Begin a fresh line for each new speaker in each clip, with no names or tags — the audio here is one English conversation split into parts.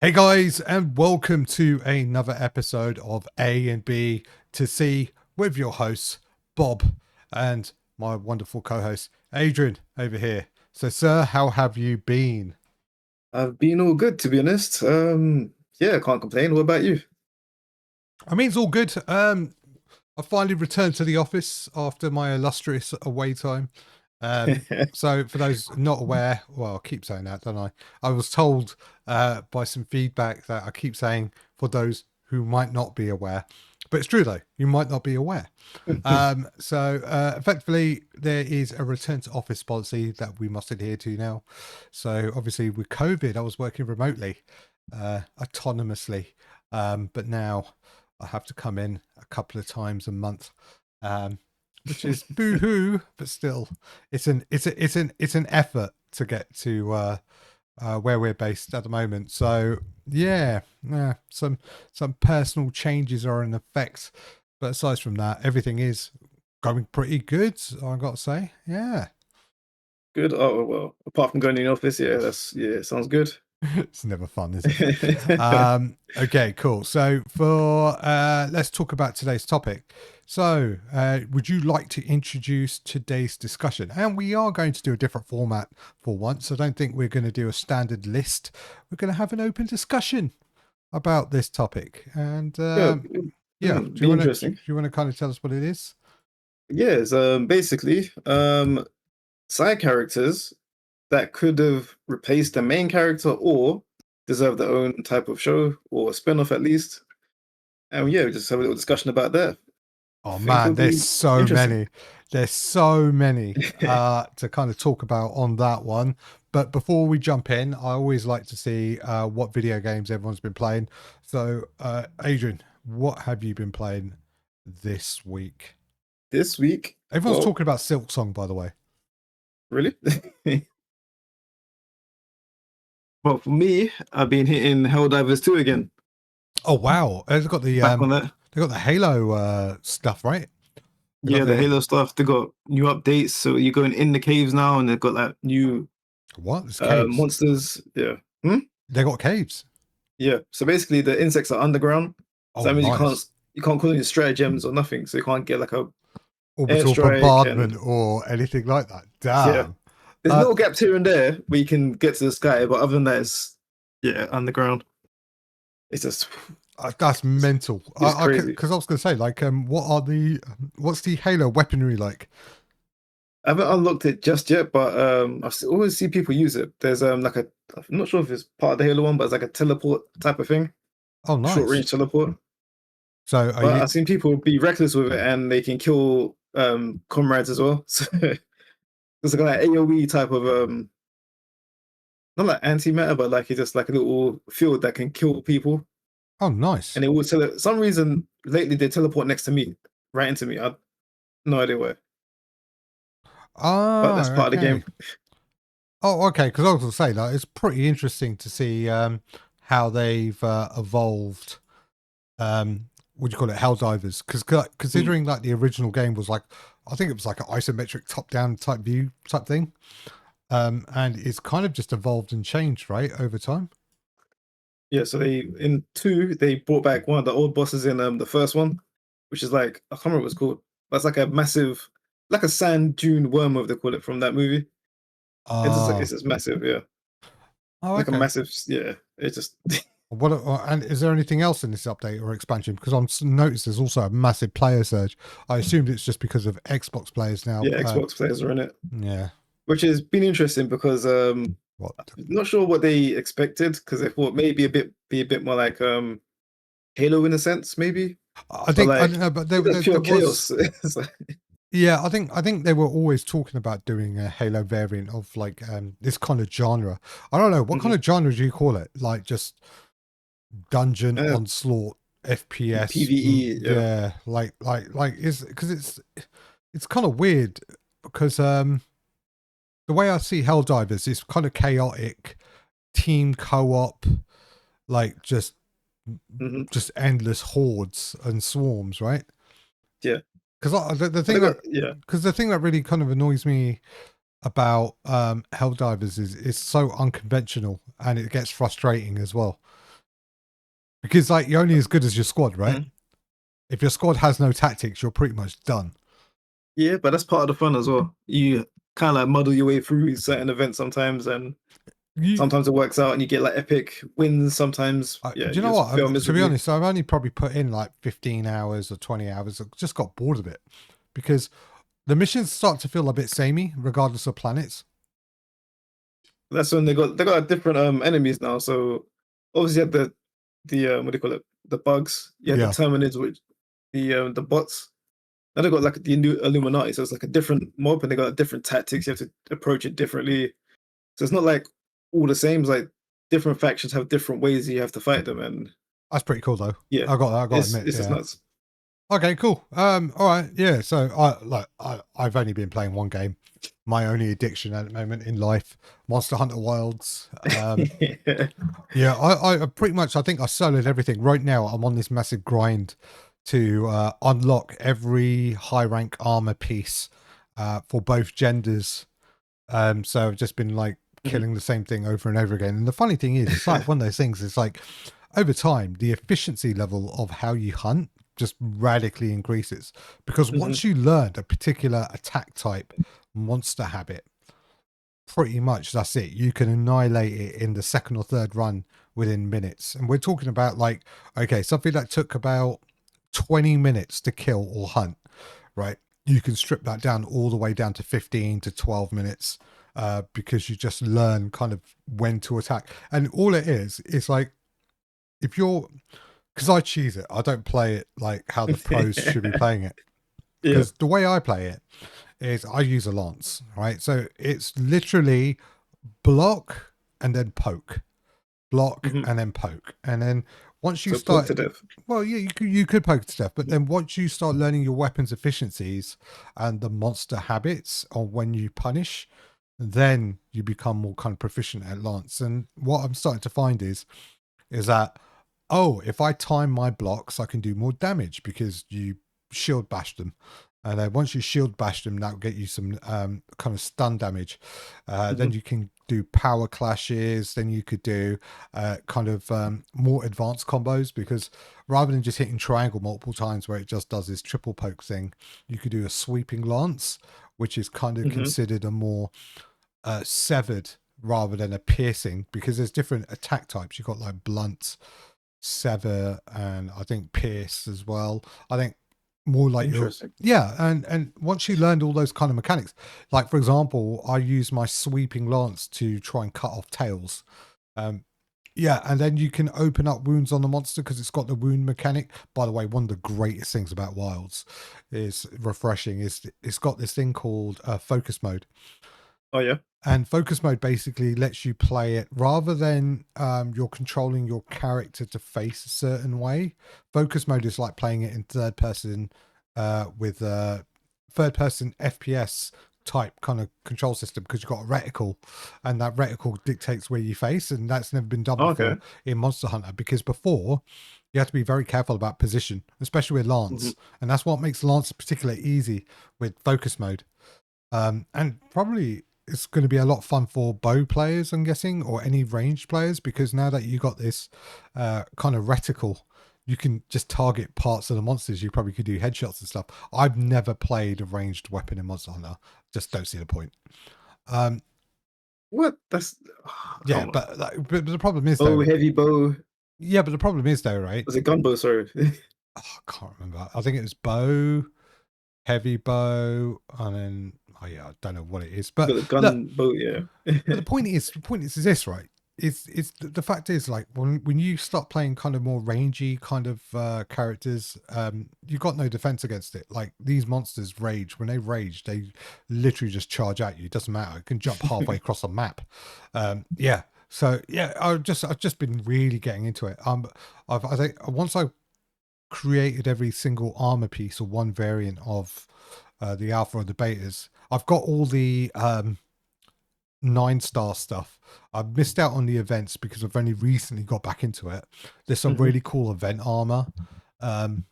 Hey guys, and welcome to another episode of A and B to C with your hosts, Bob, and my wonderful co-host, Adrian, over here. So, sir, how have you been?
I've been all good, to be honest. Yeah, can't complain. What about you?
I mean, it's all good. I finally returned to the office after my illustrious away time. So for those not aware, well, I keep saying that, don't I? I was told by some feedback that I keep saying for those who might not be aware, but it's true though. You might not be aware. So effectively, there is a return to office policy that we must adhere to now. So obviously, with COVID, I was working remotely, autonomously, but now I have to come in a couple of times a month. Which is boo-hoo, but still, it's an effort to get to where we're based at the moment. So yeah, some personal changes are in effect, but aside from that, everything is going pretty good. I got to say, yeah.
Good. Oh well, apart from going in the office, sounds good.
It's never fun, is it? Okay, cool. So for let's talk about today's topic. So would you like to introduce today's discussion? And we are going to do a different format for once. I don't think we're going to do a standard list. We're going to have an open discussion about this topic. And
Yeah,
yeah,
be interesting.
do you want to kind of tell us what it is?
Yes, basically, side characters that could have replaced the main character or deserve their own type of show or a spin-off at least. And yeah, we just have a little discussion about that. I
Oh
think it'll
man, there's
be
so
interesting.
many. There's so many to kind of talk about on that one. But before we jump in, I always like to see what video games everyone's been playing. So, Adrian, what have you been playing this week?
This week,
Everyone's
well,
talking about Silk Song, by the way.
really? Well, for me, I've been hitting Helldivers 2 again.
Oh wow, they've got the
Back on that.
they got the Halo stuff, right? They got
Yeah, the
the
Halo stuff. They got new updates, so you're going in the caves now, and they've got like new
what? There's caves.
monsters. Yeah,
They got caves.
yeah. So basically, the insects are underground. So
Oh,
that means
nice.
you can't call any stratagems or nothing. So you can't get like a
Orbital
airstrike,
bombardment
and
or anything like that.
yeah,
Damn.
there's
Uh,
little gaps here and there where you can get to the sky, but other than that, it's yeah underground. It's just
That's mental.
it's
I
crazy.
because I was going to say, like, what's the Halo weaponry like?
I haven't unlocked it just yet, but always see people use it. There's like a I'm not sure if it's part of the Halo one, but it's like a teleport type of thing,
Oh,
short
nice.
range teleport.
So, are
But
you?
I've seen people be reckless with it and they can kill comrades as well. So it's like an AoE type of not like antimatter, but like it's just like a little field that can kill people.
Oh, nice.
And it will some reason lately they teleport next to me, right into me. I've no idea where. But
Ah,
that's part of the
okay.
game.
Oh, okay. Because I was going to say, like, it's pretty interesting to see how they've evolved. What do you call it? Helldivers. Because
Mm.
considering like the original game was like, I think it was like an isometric top-down type view type thing. And it's kind of just evolved and changed, right, over time.
Yeah, so they in two they brought back one of the old bosses in the first one, which is like I can't remember what it's called. But it's like a massive, like a sand dune wormhole they call it from that movie.
Ah.
It's just massive, yeah,
Oh,
like a
okay.
massive, yeah. It's just
What and is there anything else in this update or expansion? Because I'm noticed there's also a massive player surge. I assumed it's just because of Xbox players now.
yeah, Xbox players are in it,
Yeah.
which has been interesting because
What?
not sure what they expected because they thought maybe be a bit more like Halo in a sense, maybe,
I
but
think I
like
don't know, but
it's just
there
pure
was.
chaos. It's like,
Yeah, I think they were always talking about doing a Halo variant of like this kind of genre. I don't know what kind
mhm.
of genre do you call it? Like just dungeon
uh,
onslaught FPS.
PVE, yeah.
Yeah, like is because it's kind of weird because the way I see Helldivers is kind of chaotic team co-op, like
Hmm.
just endless hordes and swarms, right?
Yeah.
Because the
But they
thing
got
that
yeah.
because the thing that really kind of annoys me about Helldivers is it's so unconventional and it gets frustrating as well. Because like you're only as good as your squad, right?
Mhm.
If your squad has no tactics, you're pretty much done.
Yeah, but that's part of the fun as well. You kind of like muddle your way through certain events sometimes, and
You,
sometimes it works out and you get like epic wins. Sometimes, yeah,
do you
you
know
just
what?
fail
To be
miserably.
honest, I've only probably put in like 15 hours or 20 hours. I just got bored of it because the missions start to feel a bit samey, regardless of planets.
That's when they got different enemies now. So obviously you have the what do you call it? The bugs. You have the
Yeah,
Terminids, which the bots. Now they got like the new Illuminati, so it's like a different mob, and they got different tactics. You have to approach it differently. So it's not like all the same. It's like different factions have different ways you have to fight them, and
that's pretty cool though.
yeah,
I got to admit,
it's just
yeah.
nuts.
Okay, cool. All right, yeah. So I've only been playing one game. My only addiction at the moment in life, Monster Hunter Wilds.
Yeah.
Yeah, I pretty much I think I soloed everything. Right now, I'm on this massive grind to unlock every high rank armor piece for both genders. So I've just been like
Mhm.
killing the same thing over and over again. And the funny thing is, it's like one of those things. It's like over time, the efficiency level of how you hunt just radically increases because
Mhm.
once you learn a particular attack type, monster habit, pretty much that's it. You can annihilate it in the second or third run within minutes. And we're talking about like, okay, something that took about 20 minutes to kill or hunt, right? You can strip that down all the way down to 15 to 12 minutes because you just learn kind of when to attack. And all it is like, if you're, because I cheese it, I don't play it like how the pros should be playing it.
Yeah.
Because the way I play it is I use a lance, right? So it's literally block and then poke, block
Mhm.
and then poke, and then once you
So poke
start,
to death.
well, yeah, you could poke to death, but then once you start learning your weapons efficiencies and the monster habits on when you punish, then you become more kind of proficient at lance. And what I'm starting to find is that, oh, if I time my blocks, I can do more damage because you shield bash them. And then once you shield bash them, that'll get you some kind of stun damage. Then
Mhm.
you can do power clashes. Then you could do kind of more advanced combos because rather than just hitting triangle multiple times where it just does this triple poke thing, you could do a sweeping lance, which is kind of
Mhm.
considered a more severed rather than a piercing because there's different attack types. You've got like blunt, sever, and I think pierce as well. I think more like your,
Interesting.
yeah, and once you learned all those kind of mechanics, like for example, I use my sweeping lance to try and cut off tails. Um, yeah, and then you can open up wounds on the monster because it's got the wound mechanic. By the way, one of the greatest things about Wilds is refreshing is it's got this thing called focus mode.
Oh yeah.
And focus mode basically lets you play it rather than you're controlling your character to face a certain way. Focus mode is like playing it in third person with third person FPS type kind of control system because you've got a reticle and that reticle dictates where you face. And that's never been done before
Okay.
in Monster Hunter because before you have to be very careful about position, especially with
Mhm.
Lance. And that's what makes Lance particularly easy with focus mode. And probably it's going to be a lot of fun for bow players, I'm guessing, or any ranged players, because now that you got this kind of reticle, you can just target parts of the monsters. You probably could do headshots and stuff. I've never played a ranged weapon in Monster Hunter. Just don't see the point. Um,
What? That's
yeah,
come on.
but, but the problem is
Bow,
though.
heavy bow.
Yeah, but the problem is though, right?
Was it gunbow? Sorry.
Oh, I can't remember. I think it was bow, heavy bow, and then oh yeah, I don't know what it is. But
Got the
look,
gunbow. Yeah.
but the point is this, right? It's the fact is like when you start playing kind of more rangy kind of characters, you've got no defense against it. Like these monsters rage. When they rage, they literally just charge at you. It doesn't matter. It can jump halfway across the map. Yeah. So yeah, I've just been really getting into it. I think once I created every single armor piece or one variant of the alpha or the betas, I've got all the 9-star stuff. I've missed out on the events because I've only recently got back into it. There's some
Mhm.
really cool event armor. Um,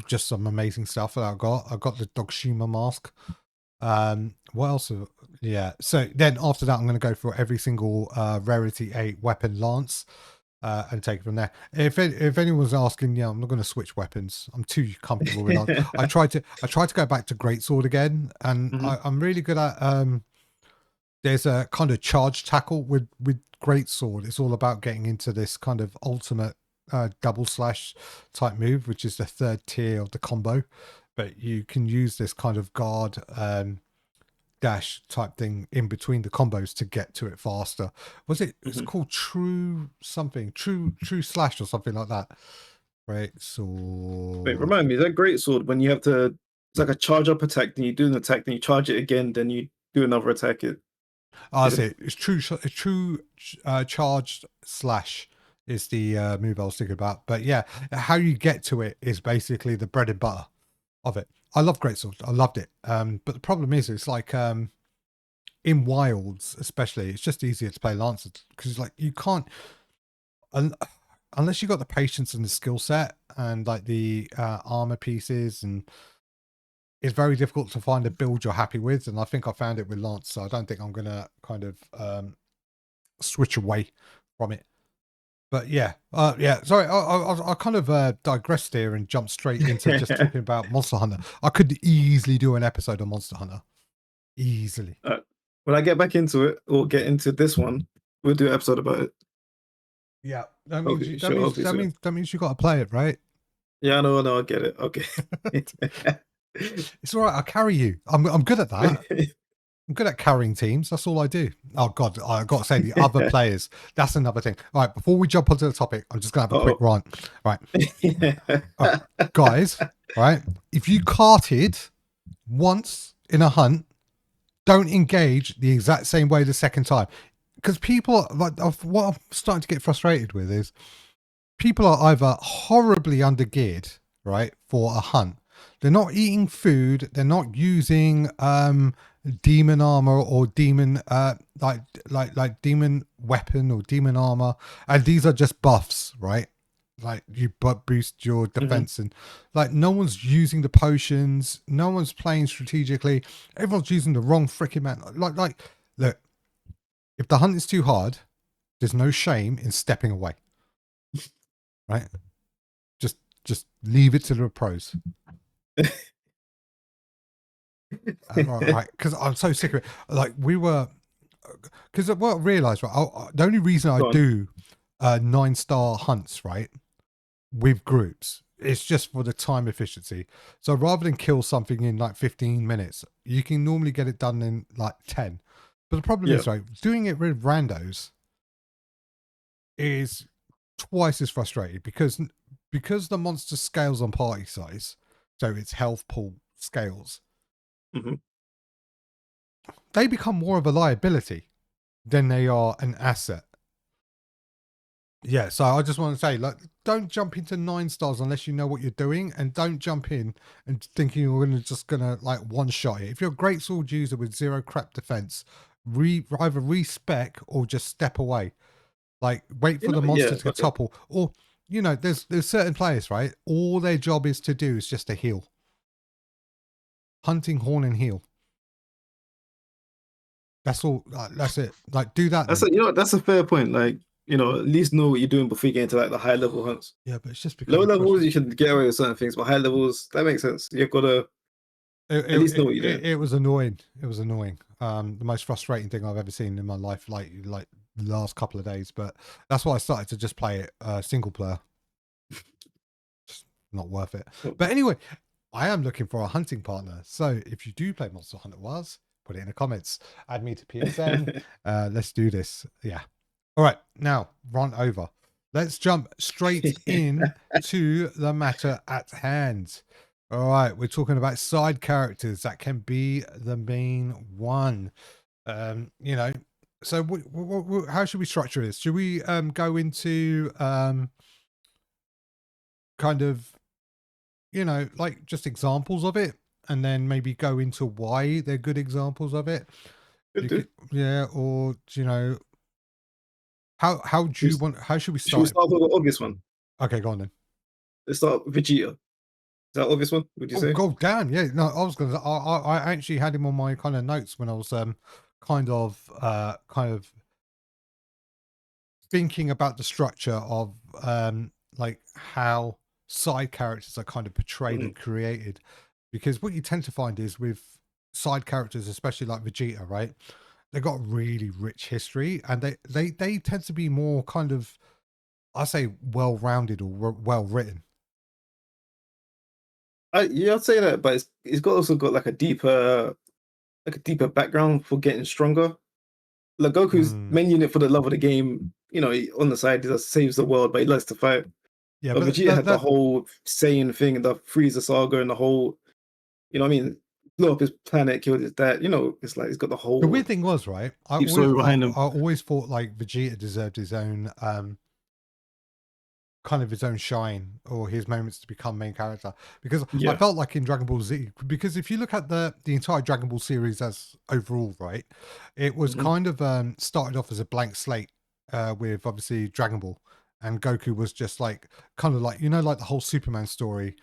just some amazing stuff that I've got. I've got the Dogshima mask. What else? Yeah. So then after that, I'm going to go for every single rarity 8 weapon lance. and take it from there. If anyone's asking, yeah, I'm not going to switch weapons. I'm too comfortable with it. I tried to go back to greatsword again, and
Mhm.
I'm really good at there's a kind of charge tackle with greatsword. It's all about getting into this kind of ultimate double slash type move, which is the third tier of the combo. But you can use this kind of guard dash type thing in between the combos to get to it faster. It's
Mhm.
called true something, true slash or something like that. Right.
Wait,
So
remind me, is that great sword when you have to? It's like a charge up attack, then you do an attack, then you charge it again, then you do another attack.
I
Is it?
see. It's true charged slash is the move I was thinking about. But yeah, how you get to it is basically the bread and butter of it. I love greatsword. I loved it. But the problem is, it's like in wilds, especially, it's just easier to play lancer because like you can't unless you got the patience and the skill set and like the armor pieces, and it's very difficult to find a build you're happy with. And I think I found it with lance, so I don't think I'm gonna kind of switch away from it. But yeah, yeah. Sorry, I kind of digressed here and jumped straight into just talking about Monster Hunter. I could easily do an episode on Monster Hunter, easily.
When I get back into it or get into this one, we'll do an episode about it.
Yeah, that means
Hopefully, sure, hopefully soon.
that means you got to play it, right?
Yeah, no, I get it. Okay.
It's all right. I'll carry you. I'm good at that. I'm good at carrying teams. That's all I do. Oh God, I got to say the other players. That's another thing. All right, before we jump onto the topic, I'm just gonna have a quick
Uh-oh.
rant. Right, all right, guys. Right, if you carted once in a hunt, don't engage the exact same way the second time, because people like what I'm starting to get frustrated with is people are either horribly undergeared, right, for a hunt. They're not eating food. They're not using demon armor or demon like demon weapon or demon armor, and these are just buffs, right? Like you boost your
Mhm.
defense, and like no one's using the potions. No one's playing strategically. Everyone's using the wrong freaking man. Like look, if the hunt is too hard, there's no shame in stepping away, right? Just leave it to the pros. Right, because I'm so sick of it. Like we were, because what I realised, right, the only reason I
Go on.
do 9-star hunts, right, with groups, it's just for the time efficiency. So rather than kill something in like 15 minutes, you can normally get it done in like 10. But the problem
Yeah.
is, right, doing it with randos is twice as frustrating because the monster scales on party size, so its health pool scales,
Mhm.
they become more of a liability than they are an asset. Yeah, so I just want to say, like, don't jump into 9 stars unless you know what you're doing, and don't jump in and thinking you're just gonna like one shot it. If you're a great sword user with zero crap defense, either respec or just step away. Like, wait
You
for
know,
the monster
yeah,
to
okay.
topple, or there's certain players, right? All their job is to do is just to heal, hunting, horn, and heal. That's all. That's it. Like, do that
That's
then.
a, you know, that's a fair point. Like, at least know what you're doing before you get into like the high level hunts.
Yeah, but it's just
Low
becoming
levels,
frustrating.
you can get away with certain things, but high levels, that makes sense. You've got to
It,
at
it,
least know
it,
what you're
it
doing.
it was annoying. It was annoying. The most frustrating thing I've ever seen in my life, like the last couple of days. But that's why I started to just play it single player. Just not worth it.
Oh.
But anyway, I am looking for a hunting partner. So if you do play Monster Hunter Wilds, put it in the comments. Add me to PSN. Let's do this. Yeah. All right. Now run over. Let's jump straight in to the matter at hand. All right, we're talking about side characters that can be the main one. You know, so how should we structure this? Should we go into kind of like just examples of it, and then maybe go into why they're good examples of it?
Could do.
Yeah, or how do
Should
you want? How should we
should we
start it?
start with the obvious one?
Okay, go on then.
Let's start with Vegeta. Is that obvious one? Would you
Oh,
say?
god damn, yeah. No, I was gonna. I actually had him on my kind of notes when I was kind of thinking about the structure of like how side characters are kind of portrayed
Mhm.
and created, because what you tend to find is with side characters, especially like Vegeta, right? They've got really rich history, and they tend to be more kind of, I say, well rounded or well written.
Yeah, I'd say that, but it's got also got like a deeper background for getting stronger. Like Goku's
Mm.
main unit for the love of the game, on the side he just saves the world, but he likes to fight.
Yeah,
But
but
Vegeta had the
that
whole Saiyan thing, the Frieza saga, and the whole, what I mean, blew up his planet, killed his dad. It's like he's got the
the
whole
weird thing was, right?
deep story behind him.
I always thought like Vegeta deserved his own kind of his own shine or his moments to become main character, because I
Yeah.
felt like in Dragon Ball Z, because if you look at the entire Dragon Ball series as overall, right, it was
Hmm.
kind of started off as a blank slate with obviously Dragon Ball, and Goku was just like kind of like, like the whole Superman story.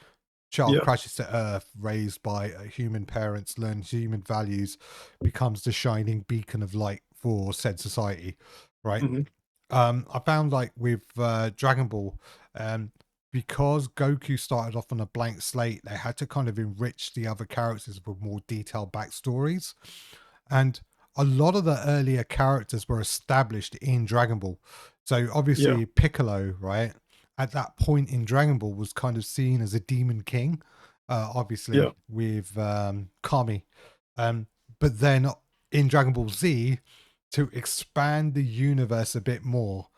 Child
Yeah.
crashes to Earth, raised by human parents, learns human values, becomes the shining beacon of light for said society, right?
Hmm.
I found like with Dragon Ball, um, because Goku started off on a blank slate, they had to kind of enrich the other characters with more detailed backstories. And a lot of the earlier characters were established in Dragon Ball. So
Yeah.
obviously Piccolo, right, at that point in Dragon Ball was kind of seen as a demon king,
Yeah.
obviously with Kami. But then in Dragon Ball Z, to expand the universe a bit more,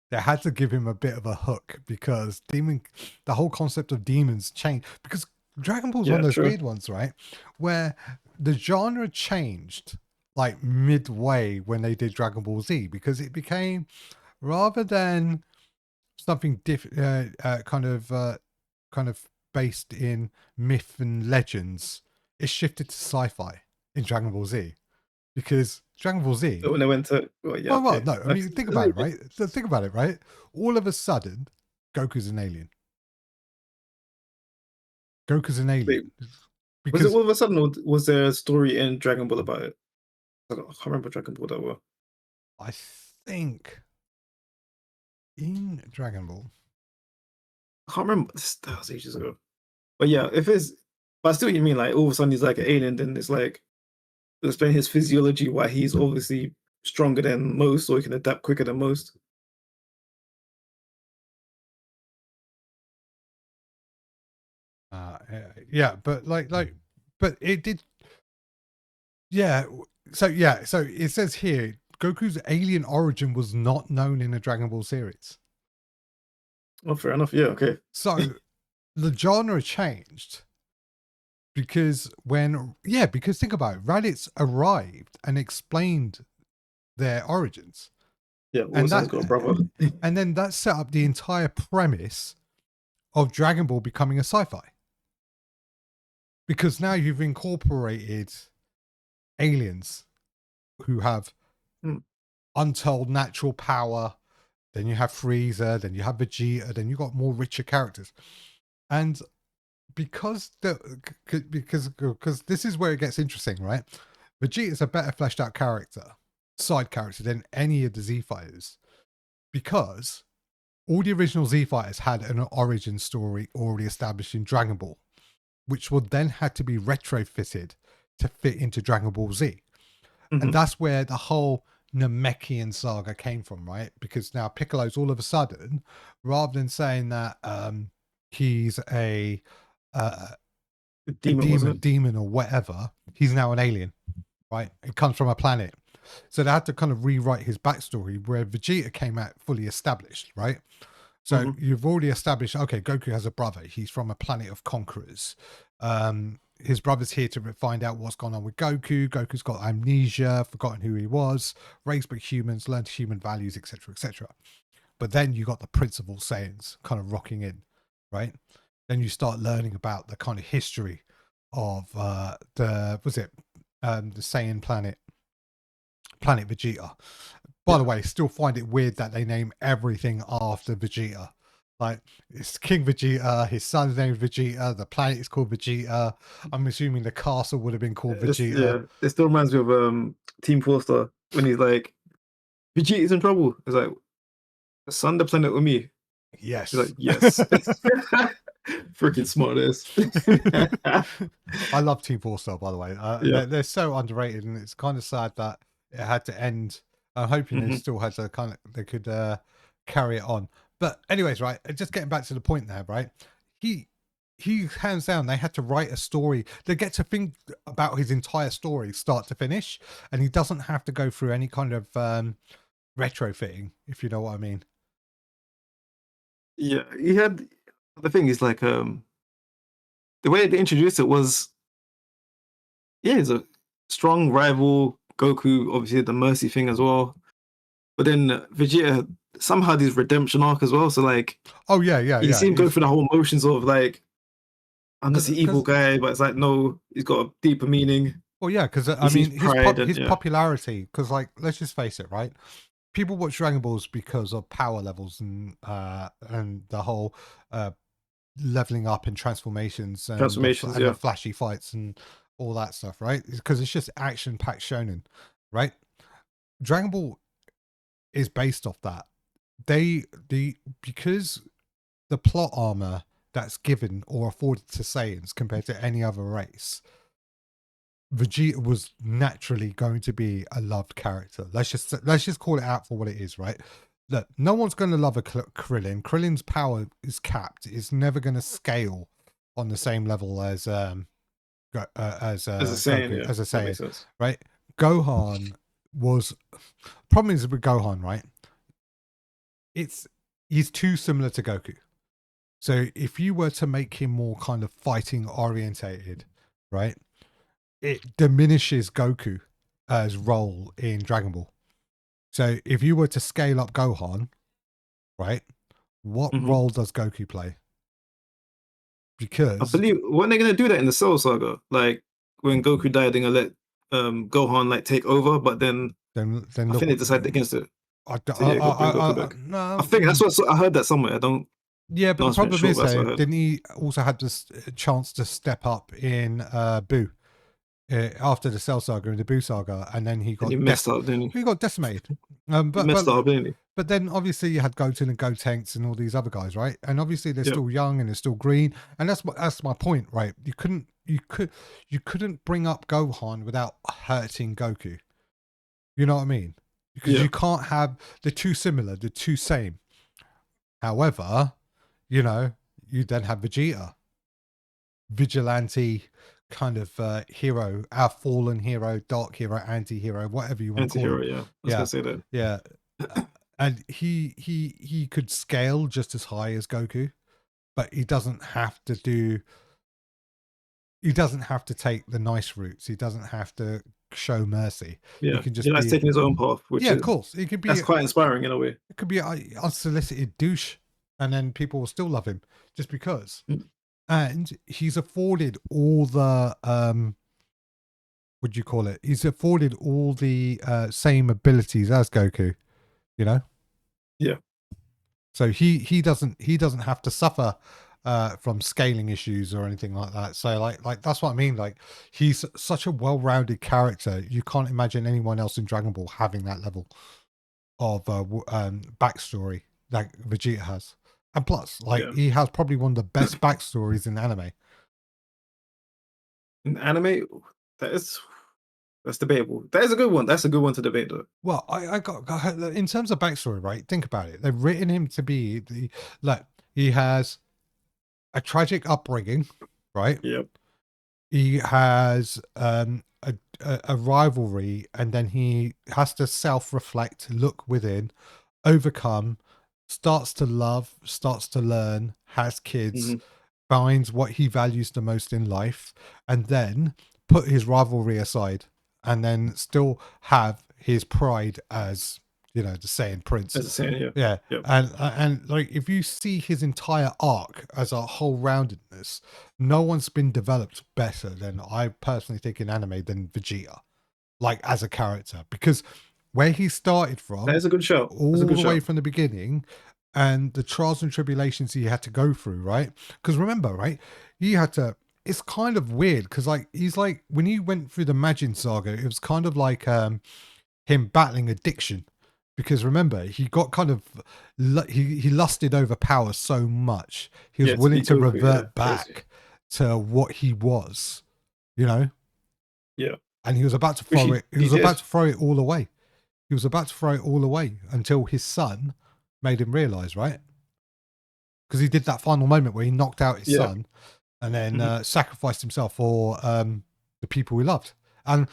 they had to give him a bit of a hook, because the whole concept of demons changed, because Dragon Ball's one
Yeah.
of those
True.
weird ones, right, where the genre changed like midway when they did Dragon Ball Z, because it became, rather than something different, kind of based in myth and legends, it shifted to sci-fi in Dragon Ball Z, because Dragon Ball Z.
So when they went to, well, yeah,
Well,
okay.
no, I mean, think about it, right? So think about it, right? All of a sudden, Goku's an alien. Goku's an
Wait,
alien
was it
because
all of a sudden, or was there a story in Dragon Ball about it? I can't remember Dragon Ball that well.
I think in Dragon Ball,
I can't remember. That was ages ago. But yeah, but I see what you mean. Like all of a sudden he's like an alien, then it's like explain his physiology, why he's obviously stronger than most, or he can adapt quicker than most.
yeah, but but it did, yeah. So it says here Goku's alien origin was not known in the Dragon Ball series.
Oh, fair enough. Yeah, okay.
So the genre changed because think about it, Raditz arrived and explained their origins,
Yeah, all of a
and
sudden he's got a brother.
then that set up the entire premise of Dragon Ball becoming a sci-fi, because now you've incorporated aliens who have
Hmm.
untold natural power. Then you have Frieza, then you have Vegeta, then you got more richer characters. And because this is where it gets interesting, right? Vegeta is a better fleshed out side character than any of the Z fighters, because all the original Z fighters had an origin story already established in Dragon Ball, which would then have to be retrofitted to fit into Dragon Ball Z. And
Hmm.
that's where the whole Namekian saga came from, right? Because now Piccolo's all of a sudden, rather than saying that he's uh,
The
a
demon, wasn't it?
demon or whatever, he's now an alien, right? It comes from a planet. So they had to kind of rewrite his backstory, where Vegeta came out fully established, right? So
Hmm.
you've already established, okay, Goku has a brother. He's from a planet of conquerors. His brother's here to find out what's gone on with Goku. Goku's got amnesia, forgotten who he was, raised by humans, learned human values, etc., etc. But then you got the principal Saiyans kind of rocking in, right? Then you start learning about the kind of history of the Saiyan planet Vegeta. By the
Yeah.
way, still find it weird that they name everything after Vegeta. Like, it's King Vegeta, his son's name is Vegeta, the planet is called Vegeta. I'm assuming the castle would have been called Vegeta.
Yeah, it still reminds me of Team Four Star when he's like, Vegeta's in trouble. It's like, Sun the planet with me.
Yes.
She's like, yes. Freaking smartest.
I love Team Four Star, by the way.
Yeah.
They're so underrated, and it's kind of sad that it had to end. I'm hoping they still had to they could carry it on. But anyways, right, just getting back to the point there, right? He hands down, they had to write a story. They get to think about his entire story, start to finish, and he doesn't have to go through any kind of retrofitting, if you know what I mean.
Yeah, he had the thing is like the way they introduced it was he's a strong rival. Goku obviously the mercy thing as well, but then Vegeta somehow had his redemption arc as well. So like,
oh yeah,
you see him go through the whole motions of like, I'm just the evil guy, but it's like no, he's got a deeper meaning.
Well, yeah, because I mean his popularity. Because like, let's just face it, right? People watch Dragon Balls because of power levels and the whole leveling up and transformations and the flashy fights and all that stuff, right? Because it's just action-packed shonen, right? Dragon Ball is based off that. Because the plot armor that's given or afforded to Saiyans compared to any other race, Vegeta was naturally going to be a loved character. Let's just call it out for what it is, right? Look, no one's going to love a Krillin. Krillin's power is capped. It's never going to scale on the same level as a Saiyan, right? Gohan was problem is with Gohan, right? He's too similar to Goku. So if you were to make him more kind of fighting orientated, right, it diminishes Goku's role in Dragon Ball. So if you were to scale up Gohan, right, what role does Goku play? Because
I believe when they're gonna do that in the Cell Saga, like when Goku died, they're gonna let Gohan like take over, but then I think they decided against it.
I
think that's what I heard that somewhere. I don't.
Yeah, but the problem is, didn't he also have this chance to step up in Buu after the Cell Saga and the Buu Saga, and then he got
messed up, didn't he?
He got decimated. But then obviously you had Goten and Gotenks and all these other guys, right? And obviously they're still young and they're still green, and that's my point, right? You couldn't bring up Gohan without hurting Goku. You know what I mean? Because you can't have the two similar, the two same. However, you know, you then have Vegeta, vigilante kind of hero, our fallen hero, dark hero, anti-hero, whatever you want to call it.
Yeah, I was gonna say that.
Yeah. And he could scale just as high as Goku, but he doesn't have to take the nice routes. He doesn't have to show mercy.
Yeah, he can just be taking his own path, which
of course. It could be
that's quite inspiring in a way.
It could be an unsolicited douche, and then people will still love him just because. And he's afforded all the what do you call it? He's afforded all the same abilities as Goku, you know?
Yeah.
So he doesn't have to suffer from scaling issues or anything like that. So like that's what I mean. Like, he's such a well-rounded character. You can't imagine anyone else in Dragon Ball having that level of backstory like Vegeta has. And plus, like, he has probably one of the best backstories in anime.
In anime, that's debatable. That is a good one. That's a good one to debate, though.
Well, I got in terms of backstory, right? Think about it. They've written him to be he has a tragic upbringing, right?
Yep.
He has a rivalry, and then he has to self-reflect, look within, overcome, starts to love, starts to learn, has kids, finds what he values the most in life, and then put his rivalry aside, and then still have his pride as, you know, the Saiyan Prince.
As a Saiyan,
yeah.
Yep.
And like, if you see his entire arc as a whole roundedness, no one's been developed better than, I personally think, in anime than Vegeta, like, as a character, because where he started from,
that is a good show.
all the way from the beginning, and the trials and tribulations he had to go through, right? Because remember, right, he had to. It's kind of weird because, like, he's like, when he went through the Majin saga, it was kind of like him battling addiction, because remember he got kind of he lusted over power so much he was
Yeah, to
willing
be
to
Goku, yeah,
revert
crazy.
back to what he was, you know,
Yeah,
and he was about to
which
throw it. He
he
was
did.
about to throw it all away. He was about to throw it all away until his son made him realize, right? Because he did that final moment where he knocked out his
Yeah,
son and then
mhm.
sacrificed himself for the people he loved. And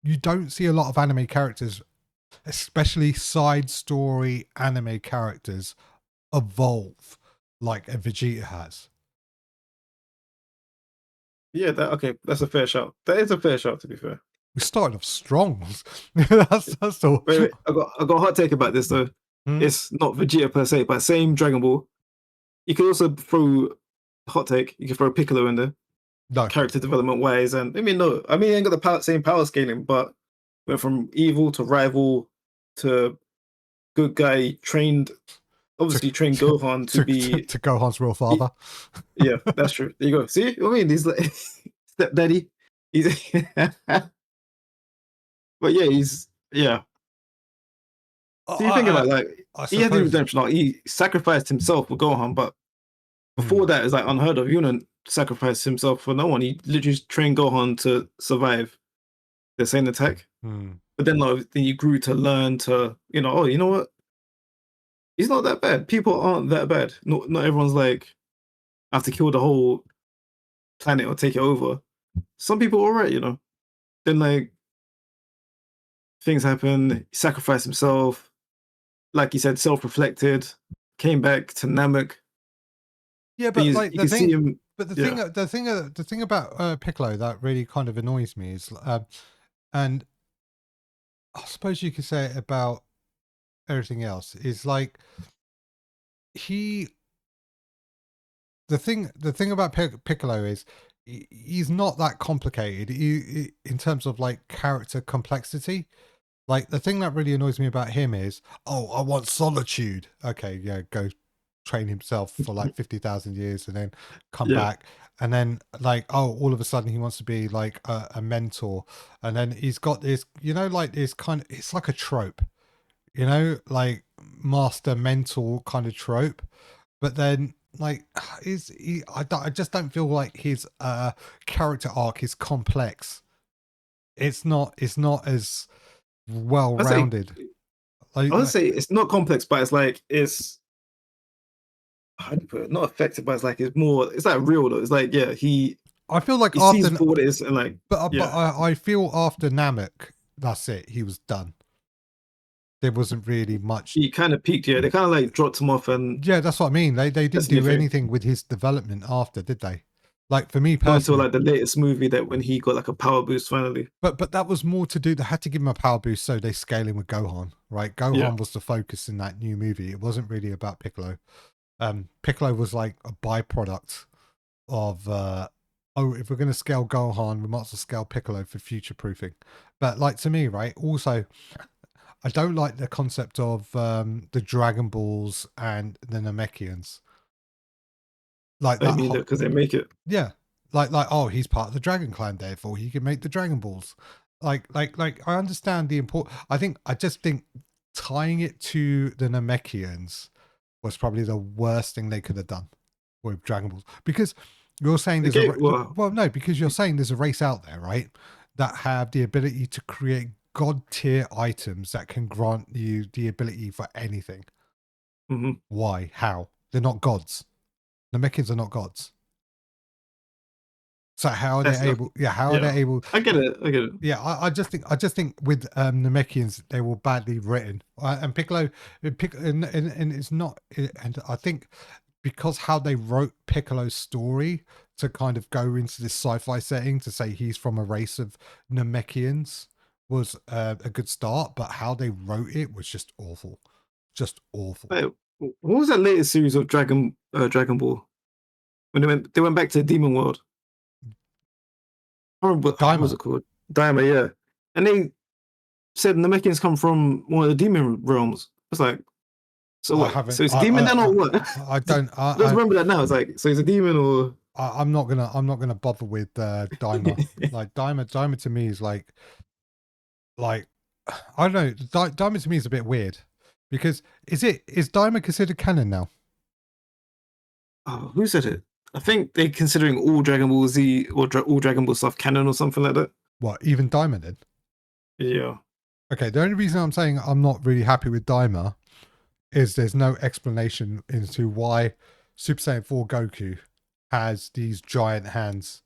you don't see a lot of anime characters, especially side story anime characters, evolve like a Vegeta has.
Yeah. That okay. That's a fair shout. That is a fair shout, to be fair.
We started off strong. That's all.
Wait. I got a hot take about this though.
Hmm?
It's not Vegeta per se, but same Dragon Ball. You could also throw hot take. You could throw Piccolo in there,
No,
character development wise, and I mean no, I mean he ain't got the same power scaling, but went from evil to rival to good guy.
to
Obviously trained Gohan to be.
to Gohan's real father.
Yeah, that's true. There you go. See, I mean, he's like stepdaddy. He's, but yeah, he's yeah. So you think about it,
I,
like
I
he had the
suppose.
redemption arc. He sacrificed himself for Gohan, but
Hmm.
before that is like unheard of. He wouldn't sacrifice himself for no one. He literally trained Gohan to survive the same attack.
Hmm.
But then, like, then you grew to learn to, oh, you know what? He's not that bad. People aren't that bad. Not everyone's like, I have to kill the whole planet or take it over. Some people are alright. Then like things happen. He sacrificed himself. Like you said, self-reflected. Came back to Namek.
Yeah,
Then
but like
you
the
can see
thing,
him.
but
Yeah,
the thing about Piccolo that really kind of annoys me is, and I suppose you could say it about everything else, is like he. The thing about Piccolo is he's not that complicated. In terms of like character complexity. Like the thing that really annoys me about him is, oh, I want solitude. Okay, yeah, go train himself for like 50,000 years and then come
yeah.
back. And then like, oh, all of a sudden he wants to be like a mentor. And then he's got this, like this kind of, it's like a trope, like master mentor kind of trope. But then like, I just don't feel like his character arc is complex. It's not as well
I say
rounded.
I would say it's not complex, but it's like it's how do you put it? Not effective, but it's like it's like real though. It's like yeah,
I feel like
he
after,
sees for what it is, and like
but
yeah,
I feel after Namek, that's it. He was done. There wasn't really much.
he kind of peaked. Yeah, they kind of like dropped him off, and
Yeah, that's what I mean. They didn't
that's a new
do
thing.
anything with his development after, did they? Like for me
Not until
personally,
like the latest movie that when he got like a power boost finally.
but that was more to do. They had to give him a power boost, so they scale him with Gohan. Right,
Yeah,
Gohan was the focus in that new movie. It wasn't really about Piccolo. Piccolo was like a byproduct of oh, if we're going to scale Gohan, we might as well scale Piccolo for future proofing. But like to me, right, also I don't like the concept of the Dragon Balls and the Namekians. Like
I
that
mean
whole,
because they make it.
yeah, like oh, he's part of the Dragon Clan, therefore he can make the Dragon Balls. Like I understand the import. I just think tying it to the Namekians was probably the worst thing they could have done with Dragon Balls, because you're saying there's a
Okay, well,
well, no, because you're saying there's a race out there, right, that have the ability to create god tier items that can grant you the ability for anything.
mhm.
Why? How? They're not gods. The Namekians are not gods. So how are they
That's
able? Yeah, how are
yeah.
they able?
I get it. I get it.
Yeah, I just think with Namekians they were badly written, and Piccolo, and it's not, and I think because how they wrote Piccolo's story to kind of go into this sci-fi setting to say he's from a race of Namekians was a good start, but how they wrote it was just awful.
Like, what was that latest series of Dragon Ball when they went back to the Demon World? I remember what was
Daima,
it called? Daima, yeah. And they said Namekians come from one of the demon realms. It's like, so
I
what?
haven't,
So it's a demon then or what?
I don't,
I just remember that now. It's like, so it's a demon or
I'm not gonna bother with Daima. Like Daima to me is like I don't know. Daima to me is a bit weird because is Daima considered canon now?
Oh, who said it? I think they're considering all Dragon Ball Z or all Dragon Ball stuff canon or something like that.
What, even Daima then?
Yeah.
Okay, the only reason I'm saying I'm not really happy with Daima is there's no explanation into why Super Saiyan 4 Goku has these giant hands.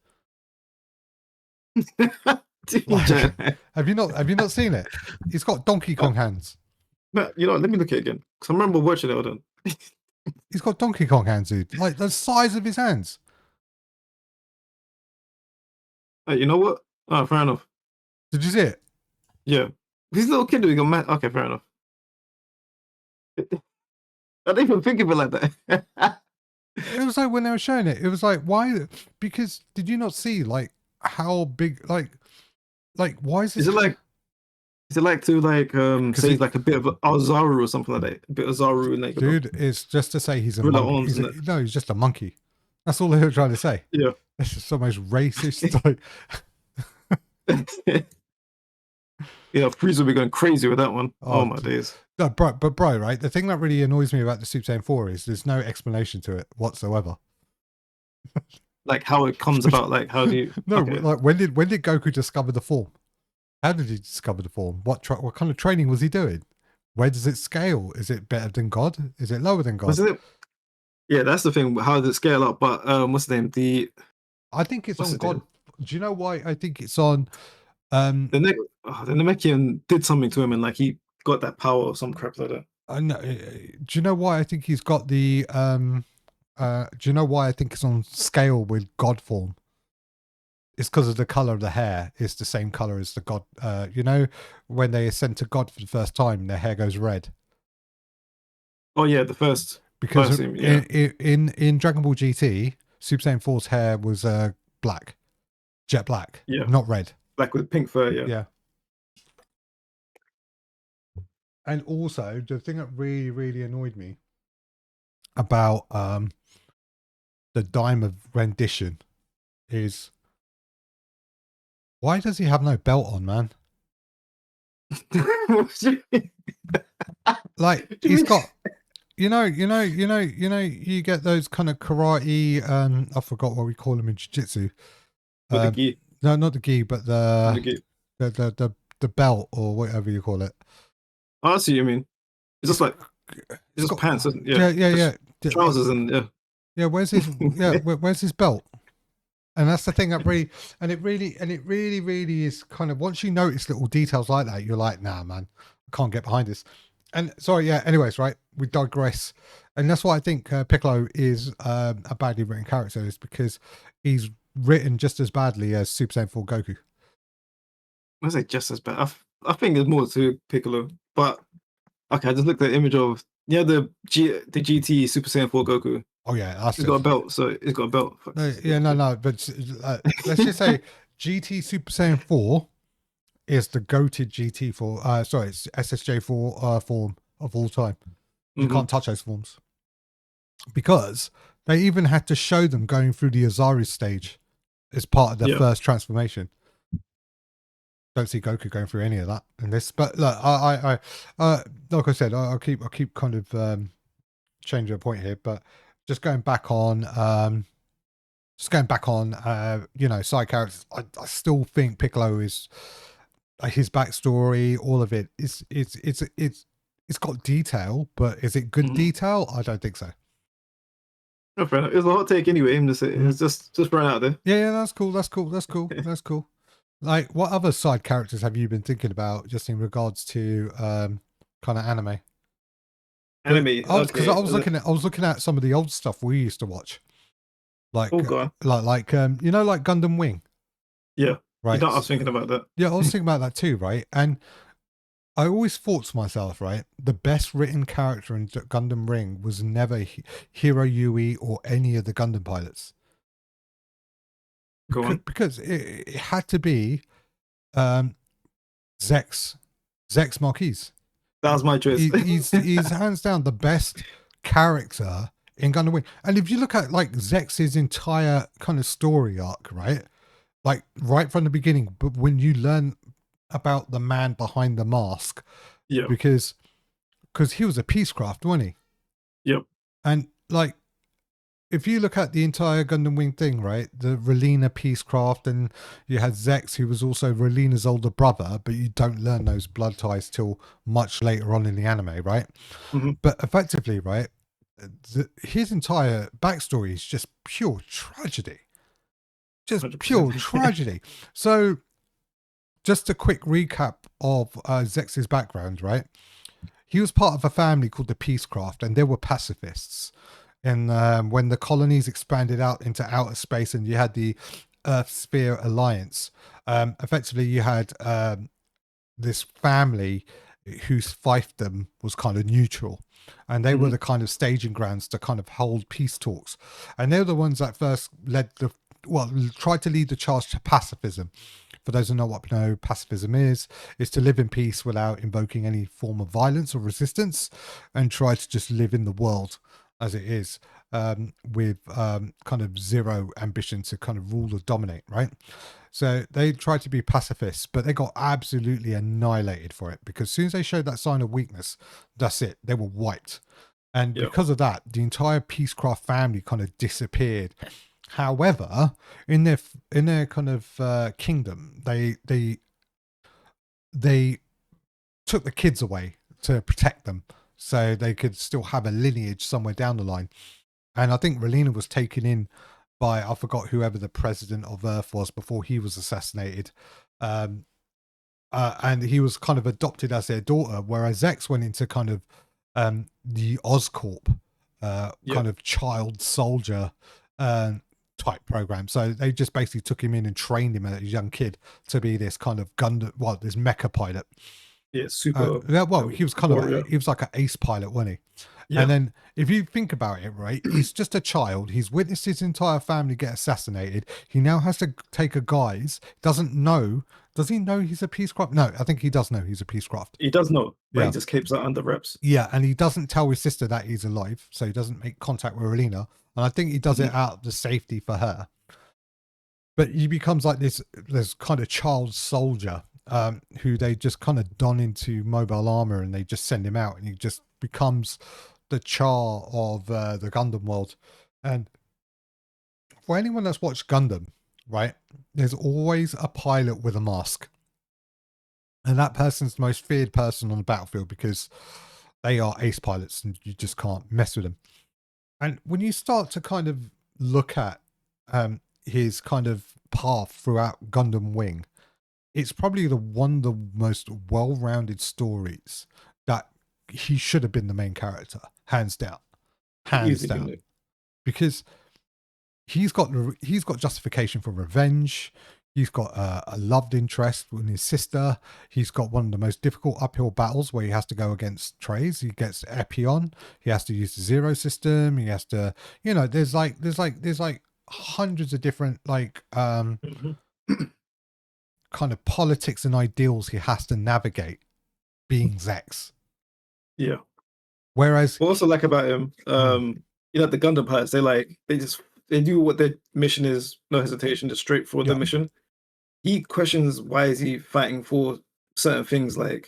Like, have you not seen it? He's got Donkey Kong hands.
But you know, let me look at it again because I remember watching it. Hold on.
He's got Donkey Kong hands, dude. Like the size of his hands.
Hey, you know what? Oh, fair enough.
Did you see it?
Yeah. He's a little kid doing a man. Okay, fair enough. I didn't even think of it like that.
It was like when they were showing it, it was like, why? Because did you not see like how big, like why is this?
Is it like to like say
it-
like a bit of Azaru or something like that? A bit of Zaru and like
Dude, it's just to say he's a
gorilla
monkey.
arms,
No, he's just a monkey. That's all they were trying to say.
yeah.
It's just the most racist. Like,
Yeah, Frieza will be going crazy with that one.
Oh,
Oh my days.
no, bro, right? The thing that really annoys me about the Super Saiyan 4 is there's no explanation to it whatsoever.
Like how it comes about, like how do you
No,
okay.
like when did Goku discover the form? How did he discover the form? What kind of training was he doing? Where does it scale? Is it better than God? Is it lower than God?
Was it? Yeah, that's the thing. How does it scale up? But what's the name?
I think it's
What's
on
the
God. Do you know why I think it's on? The
Namekian did something to him and like he got that power or some crap like that.
I know. Do you know why I think he's got the? Do you know why I think it's on scale with God form? It's because of the color of the hair. It's the same color as the God. You know, when they ascend to God for the first time, their hair goes red.
Oh yeah, the first
Because
scene, yeah.
in Dragon Ball GT, Super Saiyan 4's hair was black, jet black,
Yeah.
not red.
Black with pink fur, yeah.
Yeah. And also, the thing that really, really annoyed me about the Daima rendition is why does he have no belt on, man? Like he's got, you get those kind of karate. I forgot what we call them in jiu-jitsu.
the gi.
No, not the gi, but
The gi.
the belt or whatever you call it.
Oh, I see what you mean. It's just like it's just pants, isn't it?
Yeah.
Trousers and yeah.
Yeah, where's his where's his belt? And that's the thing that really, and it really is kind of, once you notice little details like that, you're like, nah, man, I can't get behind this. And sorry, yeah, anyways, right, we digress. And that's why I think Piccolo is a badly written character, is because he's written just as badly as Super Saiyan 4 Goku.
I say just as bad. I think there's more to Piccolo, but okay, I just looked at the image of the GT Super Saiyan 4 Goku.
Oh yeah,
He's got a belt, so he's got a belt.
No, but let's just say GT Super Saiyan 4 is the goated GT for it's SSJ4 form of all time. You can't touch those forms because they even had to show them going through the Azaru stage as part of their first transformation. Don't see Goku going through any of that in this, but look, I like I said, I'll keep kind of changing a point here, but just going back on side characters, I still think Piccolo is his backstory, all of it is it's got detail, but is it good detail? I don't think so.
No, fair enough. It's a hot take anyway. It's just throwing out there.
Yeah, that's cool. Like, what other side characters have you been thinking about, just in regards to kind of anime?
Anime.
Because I was looking at some of the old stuff we used to watch, like like Gundam Wing.
Yeah,
right.
I was thinking about that.
Yeah, I was thinking about that too, right? And I always thought to myself, right, the best written character in Gundam Ring was never Hiro Yui or any of the Gundam pilots. Because it had to be Zex Marquise.
That was my choice.
He's hands down the best character in Gundam Wing. And if you look at like Zex's entire kind of story arc, right? Like right from the beginning, but when you learn about the man behind the mask
Yeah.
because he was a peacecraft, wasn't he?
Yep.
And like, if you look at the entire Gundam Wing thing, right, the Relina peacecraft, and you had Zex, who was also Relina's older brother, but you don't learn those blood ties till much later on in the anime, right?
Hmm.
But effectively, right, his entire backstory is just pure tragedy. Just pure
100%.
tragedy. So, just a quick recap of Zex's background, right? He was part of a family called the Peacecraft, and they were pacifists. And when the colonies expanded out into outer space, and you had the Earth Sphere Alliance, effectively you had this family whose fiefdom was kind of neutral, and they were
Hmm.
the kind of staging grounds to kind of hold peace talks, and they're the ones that first tried to lead the charge to pacifism. For those who know what pacifism is to live in peace without invoking any form of violence or resistance, and try to just live in the world as it is, with kind of zero ambition to kind of rule or dominate, right? So they tried to be pacifists, but they got absolutely annihilated for it, because as soon as they showed that sign of weakness, that's it. They were wiped. And
Yeah.
because of that, the entire Peacecraft family kind of disappeared. However, in their kind of kingdom, they took the kids away to protect them, so they could still have a lineage somewhere down the line. And I think Relina was taken in by, I forgot whoever the president of Earth was before he was assassinated. Um, and he was kind of adopted as their daughter, whereas X went into kind of the Oscorp
Yeah.
kind of child soldier type program. So they just basically took him in and trained him as a young kid to be this kind of this mecha pilot.
Yeah. Super
Yeah, well, he was kind of
warrior.
he was like an ace pilot, wasn't he? And
Yeah.
then if you think about it, right, he's just a child. He's witnessed his entire family get assassinated. He now has to take a guise. Doesn't know. Does he know he's a peacecraft? No, I think he does know he's a peacecraft.
He does know, but he
Yeah.
just keeps that under wraps.
Yeah, and he doesn't tell his sister that he's alive, so he doesn't make contact with Relina. And I think he does
Hmm.
it out of the safety for her. But he becomes like this kind of child soldier, who they just kind of don into mobile armor, and they just send him out, and he just becomes the Char of the Gundam world. And for anyone that's watched Gundam, right, there's always a pilot with a mask, and that person's the most feared person on the battlefield, because they are ace pilots and you just can't mess with them. And when you start to kind of look at his kind of path throughout Gundam Wing, it's probably the one of the most well-rounded stories that he should have been the main character, hands down, hands
Easily,
down, because he's got justification for revenge. He's got a loved interest with his sister. He's got one of the most difficult uphill battles where he has to go against Trays. He gets Epion. He has to use the zero system. He has to, there's like hundreds of different
hmm
kind of politics and ideals he has to navigate being Zex.
Yeah.
Whereas,
What I also like about him,
mm,
the Gundam pilots, they do what their mission is, no hesitation, just straight for the
yeah,
mission. He questions why is he fighting for certain things, and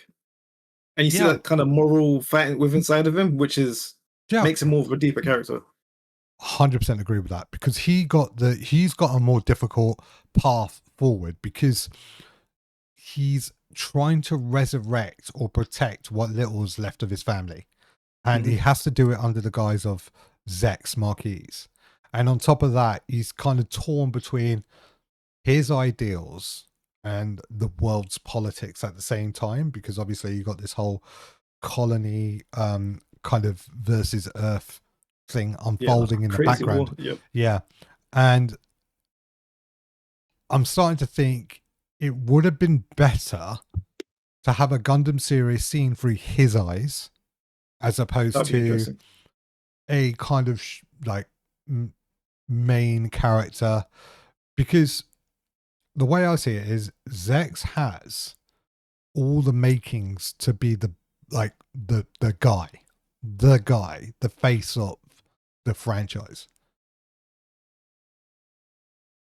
you see
yeah,
that kind of moral fighting within inside of him, which is
yeah,
makes him more of a deeper character.
100% agree with that, because he's got a more difficult path forward, because he's trying to resurrect or protect what little is left of his family, and
Hmm.
he has to do it under the guise of Zex Marquise. And on top of that, he's kind of torn between his ideals and the world's politics at the same time, because obviously you got this whole colony kind of versus Earth thing
Yeah, that's
unfolding in the
crazy war.
background.
Yep.
Yeah. And I'm starting to think it would have been better to have a Gundam series seen through his eyes, as opposed
That'd be
to
interesting.
a kind of main character, because the way I see it is Zex has all the makings to be the face of the franchise.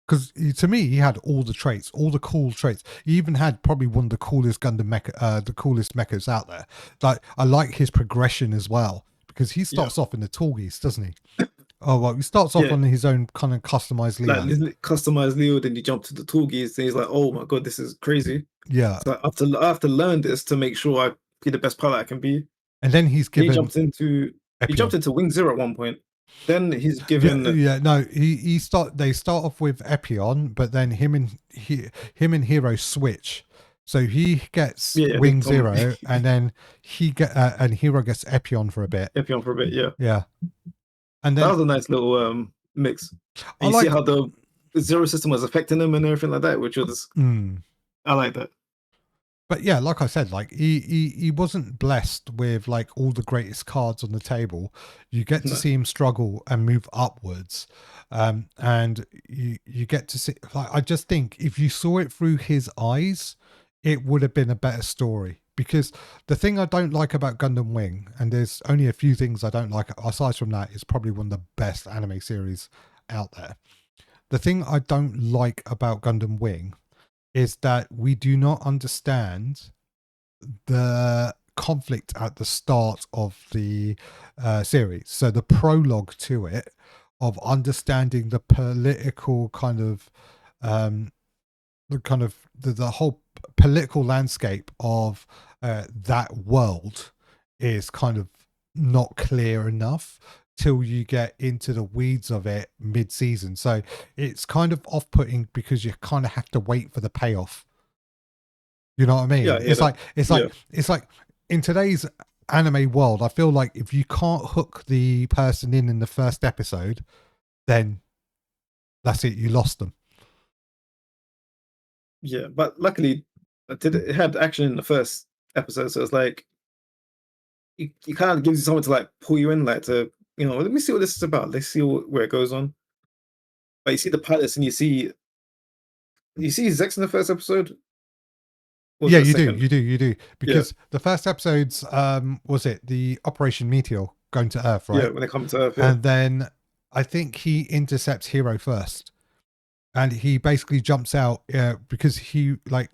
because to me he had all the traits, all the cool traits. He even had probably one of the coolest Gundam mecha, the coolest mechas out there. Like I like his progression as well because he
Yeah,
starts off in the Torgis, doesn't he? Oh well, he starts off
yeah.
on his own kind of customized
Like
Leo.
customized Leo, then you jump to the Torgis, and he's like, "Oh my god, this is crazy."
Yeah,
So I have to learn this to make sure I be the best pilot I can be.
and then he's
Then
given
he jumped
Epion.
into Wing Zero at one point. Then he's
Yeah,
given
yeah, no, they start off with Epion, but then him and Hero switch. So he gets
yeah, they
Wing
come
Zero, and then and Hero gets Epion for a bit.
Epion for a bit. Yeah,
Yeah, and
that
then
was a nice little mix.
I
And you see
like,
how the Zero system was affecting him and everything like that, which was I like that.
but yeah, like I said, like he wasn't blessed with like all the greatest cards on the table. You get to
No.
see him struggle and move upwards, and you get to see. Like I just think if you saw it through his eyes, it would have been a better story. Because the thing I don't like about Gundam Wing, and there's only a few things I don't like aside from that, it's probably one of the best anime series out there. The thing I don't like about Gundam Wing is that we do not understand the conflict at the start of the series. So the prologue to it, of understanding the political kind of the whole political landscape of that world is kind of not clear enough till you get into the weeds of it mid-season. So it's kind of off-putting because you kind of have to wait for the payoff. You know what I
Yeah,
mean?
I hear that. Yeah,
It's like in today's anime world, I feel like if you can't hook the person in the first episode, then that's it, you lost them.
yeah. But luckily, it had action in the first episode, so it's like it kind of gives you something to like pull you in, like to let me see what this is about. Let's see where it goes on. But you see the pilots, and you see Zex in the first episode. Or was
Yeah,
it the
you do,
second?
you do.
Yeah,
Because the first episode's was it the Operation Meteor going to Earth,
yeah.
right?
When they come to Earth, yeah,
And then I think he intercepts Hero first. And he basically jumps out because he like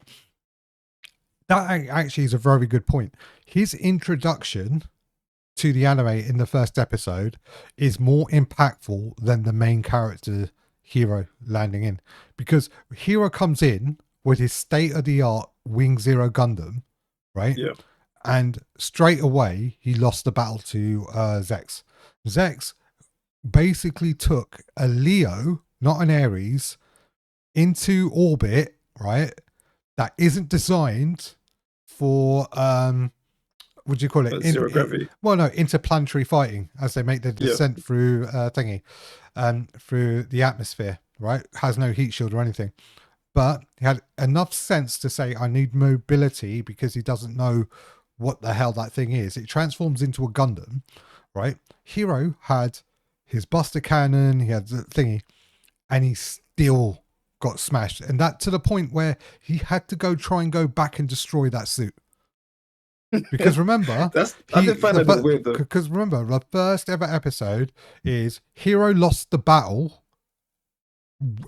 that actually is a very good point. His introduction to the anime in the first episode is more impactful than the main character Hero landing in, because Hero comes in with his state-of-the-art Wing Zero Gundam, right?
yeah.
And straight away he lost the battle to Zex. Zex basically took a Leo, not an Ares, into orbit, right? That isn't designed for what do you call it?
Zero gravity.
Well, no, interplanetary fighting as they make the
Yeah,
descent through through the atmosphere, right? Has no heat shield or anything. But he had enough sense to say, I need mobility because he doesn't know what the hell that thing is. It transforms into a Gundam, right? Hero had his Buster Cannon, he had the thingy, and he still got smashed. And that to the point where he had to try and go back and destroy that suit. Because remember,
I did find that a bit weird though.
because remember, the first ever episode is Hero lost the battle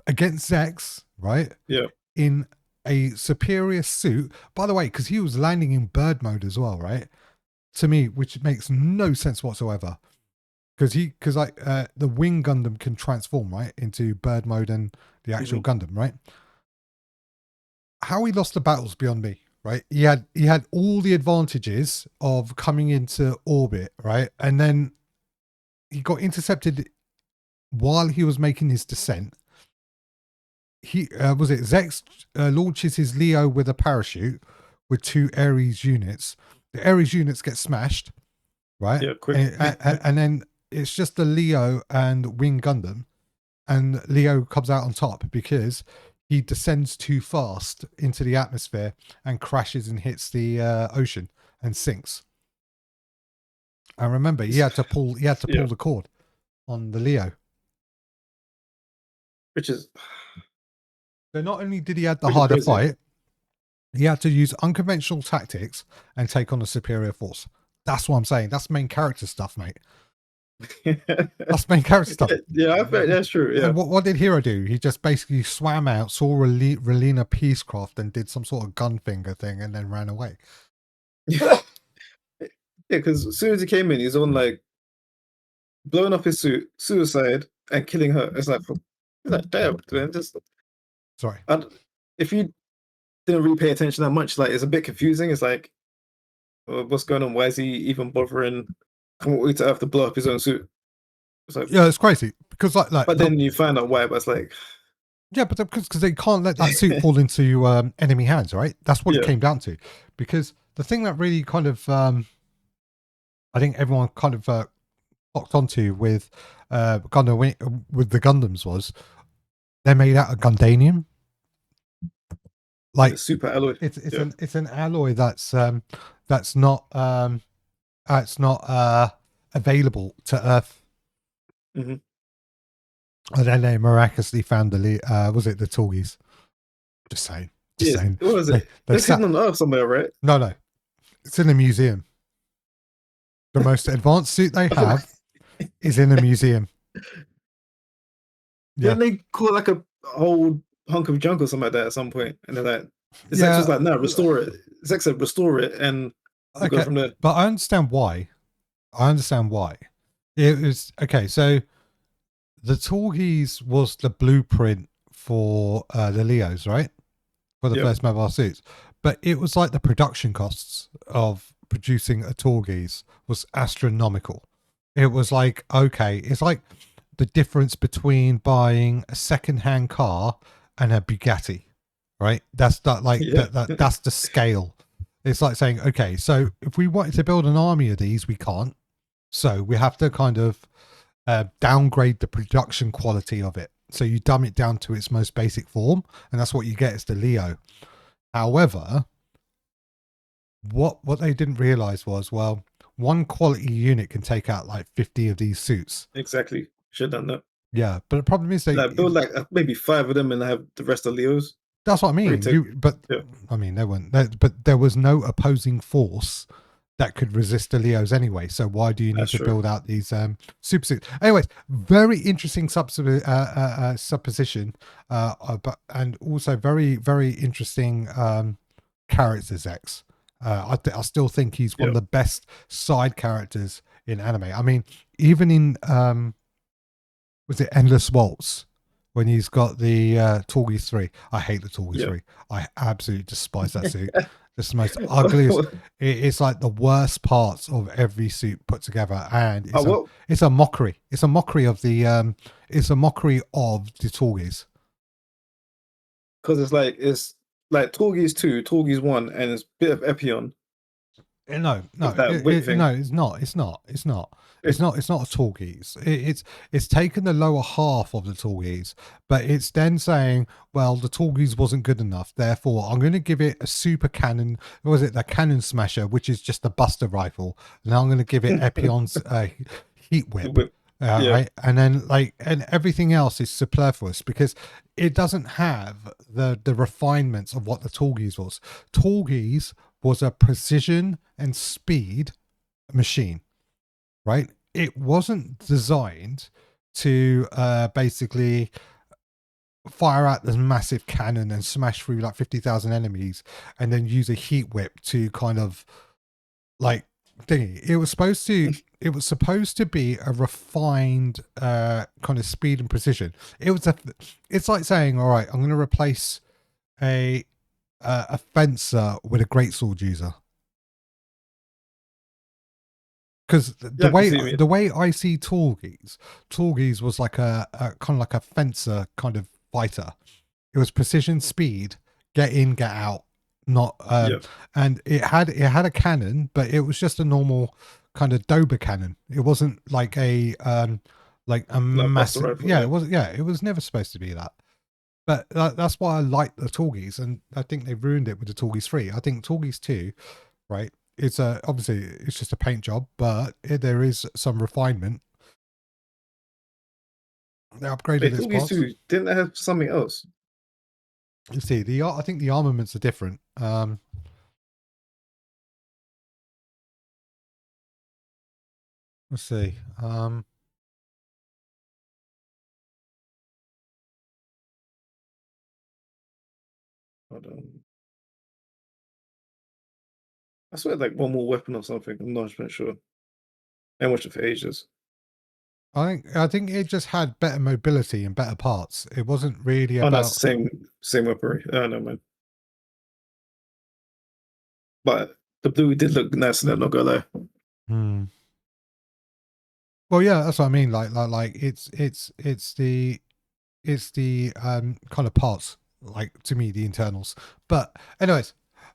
against Zex, right?
Yeah,
In a superior suit. By the way, because he was landing in bird mode as well, right? To me, which makes no sense whatsoever. Because like the Wing Gundam can transform right into bird mode and the actual Gundam, right? How he lost the battles beyond me, right? He had all the advantages of coming into orbit, right? And then he got intercepted while he was making his descent. He was it Zex launches his Leo with a parachute with two Ares units. The Ares units get smashed, right?
yeah. Quick.
And then it's just the Leo and Wing Gundam, and Leo comes out on top because he descends too fast into the atmosphere and crashes and hits the ocean and sinks. And remember, he had to pull the cord on the Leo.
Which is
So not only did he have the
which is
harder
crazy.
fight, he had to use unconventional tactics and take on a superior force. That's what I'm saying. That's main character stuff, mate. That's main character stuff.
Yeah, I bet that's true. Yeah.
And what did Hero do? He just basically swam out, saw Relina Peacecraft, and did some sort of gun finger thing, and then ran away.
Yeah, because as soon as he came in, he's on like blowing up his suit, suicide, and killing her. It's like damn, man. Just
Sorry.
if you didn't really pay attention that much, like it's a bit confusing. It's like, what's going on? Why is he even bothering coming all the way to Earth to blow up his own suit? It's like,
Yeah, it's crazy because
but then you find out why. But it's like,
yeah, but because they can't let that suit fall into enemy hands, right? That's what it came down to. Because the thing that really kind of, I think everyone kind of locked onto with Gundam with the Gundams was they're made out of Gundanium. Like
super alloy.
It's an alloy that's not available to Earth.
Mm-hmm.
And then they miraculously found the was it the Torgies? Just saying.
What was it? They're sitting on Earth somewhere, right?
No. It's in a museum. The most advanced suit they have is in a museum.
Yeah. Then they call like a whole hunk of junk or something like that at some point, and they're like, Zex was like, no, restore it. Zex said, restore it, and we'll go from there.
But I understand why. It was okay. So the Torgies was the blueprint for the Leos, right? For the first mobile suits, but it was like the production costs of producing a Torgies was astronomical. It was like, okay, it's like the difference between buying a second-hand car and a Bugatti, right? That's that like that's the scale. It's like saying, okay, so if we wanted to build an army of these, we can't. So we have to kind of downgrade the production quality of it. So you dumb it down to its most basic form, and that's what you get is the Leo. However, what they didn't realize was, well, one quality unit can take out like 50 of these suits.
Exactly. Should have done that.
Yeah, but the problem is they
build like maybe 5 of them and have the rest of Leos.
That's what I mean. I mean, they weren't. But there was no opposing force that could resist the Leos anyway. So why do you need to build out these super suits? Anyways, very interesting supposition, but and also very very interesting characters. X. I still think he's one of the best side characters in anime. I mean, even in was it Endless Waltz? When he's got the Torgi 3. I hate the Torgi 3. I absolutely despise that suit. It's the most ugliest. It's like the worst parts of every suit put together, and it's a mockery. It's a mockery of the Torgis.
Because it's like Torgis 2, Torgis 1, and it's a bit of Epion.
No, it's not. It's not a Torgis. It's taken the lower half of the Torgis, but it's then saying, well, the Torgis wasn't good enough, therefore I'm going to give it a super cannon. What was it? The cannon smasher, which is just a buster rifle, and I'm going to give it Epion's heat whip. Right, and then and everything else is superfluous because it doesn't have the refinements of what the Torgis was. Torgis was a precision and speed machine, right? It wasn't designed to basically fire out this massive cannon and smash through like 50,000 enemies and then use a heat whip to kind of like thingy. It was supposed to be a refined kind of speed and precision. It's like saying, all right, I'm going to replace a fencer with a greatsword user. Because the way I see Torgis was like a kind of like a fencer kind of fighter. It was precision, speed, get in, get out. Not and it had a cannon, but it was just a normal kind of Dober cannon. It wasn't like a massive rifle, it wasn't. It was never supposed to be that. But that's why I like the Torgis, and I think they ruined it with the Torgis 3. I think Torgis 2, right? It's obviously it's just a paint job, but there is some refinement. They upgraded its parts.
Didn't they have something else?
You see, I think the armaments are different. Let's see.
Hold on. I swear, like one more weapon or something. I'm not 100% sure. I watched it for ages.
I think it just had better mobility and better parts. It wasn't really
Oh, that's
about.
the same weaponry. Oh no, man. But the blue did look nice, and I'm not gonna lie.
Hmm. Well, yeah, that's what I mean. Like it's the kind of parts, like, to me, the internals. But anyways,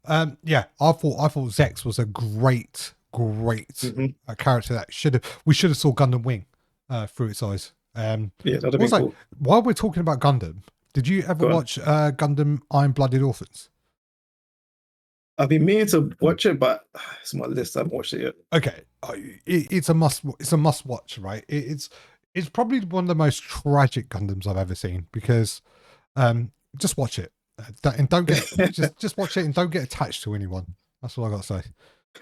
yeah, I thought Zex was a great
Hmm.
character that we should have saw Gundam Wing through its eyes.
Yeah, that'd have been
Also,
cool.
while we're talking about Gundam, did you ever
Go on.
watch Gundam Iron-Blooded Orphans?
I've been meaning to watch it, but it's on my list. I haven't watched it yet.
Okay, it's a must watch, right? It's probably one of the most tragic Gundams I've ever seen, because just watch it. And don't get just watch it and don't get attached to anyone. That's all I got to say.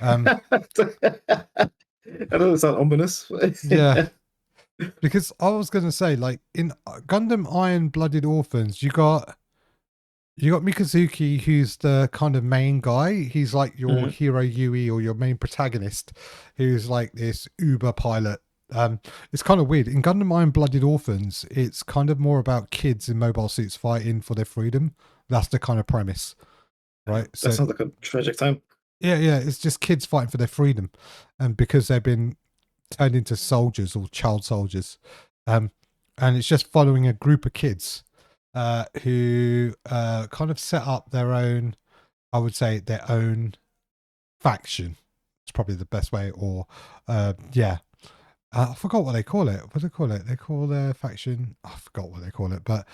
I know it sounds ominous.
Yeah, because I was going to say, like, in Gundam Iron-Blooded Orphans, you got Mikazuki, who's the kind of main guy. He's like your
Mhm.
hero Yui, or your main protagonist, who's like this Uber pilot. It's kind of weird. In Gundam Iron-Blooded Orphans, it's kind of more about kids in mobile suits fighting for their freedom. That's the kind of premise, right?
That
So
sounds like a tragic time.
yeah, it's just kids fighting for their freedom, and because they've been turned into soldiers or child soldiers, um, and it's just following a group of kids who kind of set up their own, I would say, their own faction. It's probably the best way. Or yeah, I forgot what they call it. What do they call it? They call their faction. I forgot what they call it. But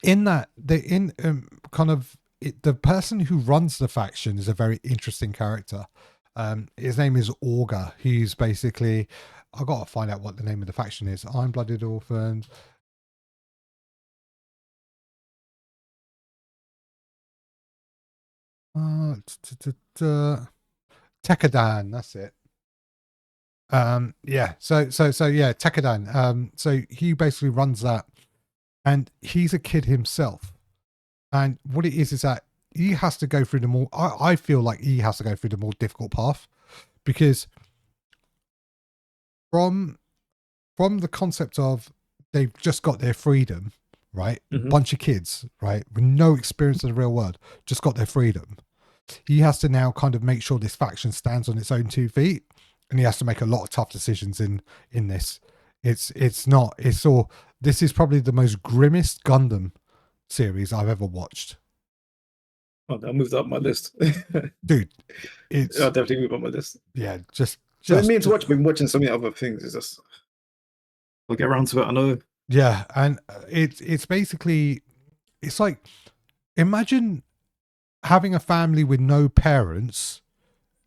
in that, they in kind of the person who runs the faction is a very interesting character. His name is Orga. He's basically, I got to find out what the name of the faction is. Iron-Blooded Orphans. Tekadan, that's it. Yeah. So yeah, Tekadan. So he basically runs that, and he's a kid himself. And what it is that he has to go through the more. I feel like he has to go through the more difficult path, because from the concept of they've just got their freedom, right?
Hmm.
Bunch of kids, right, with no experience in the real world, just got their freedom. He has to now kind of make sure this faction stands on its own 2 feet, and he has to make a lot of tough decisions in this. It's not. It's all. This is probably the most grimmest Gundam series I've ever watched,
Oh, I moved up my list.
dude.
I'll
It's
definitely move up my list.
yeah, just
So it
just
means watch. I've been watching so many other things. It's just we'll get around to it. I know.
yeah, and it's basically, it's like, imagine having a family with no parents,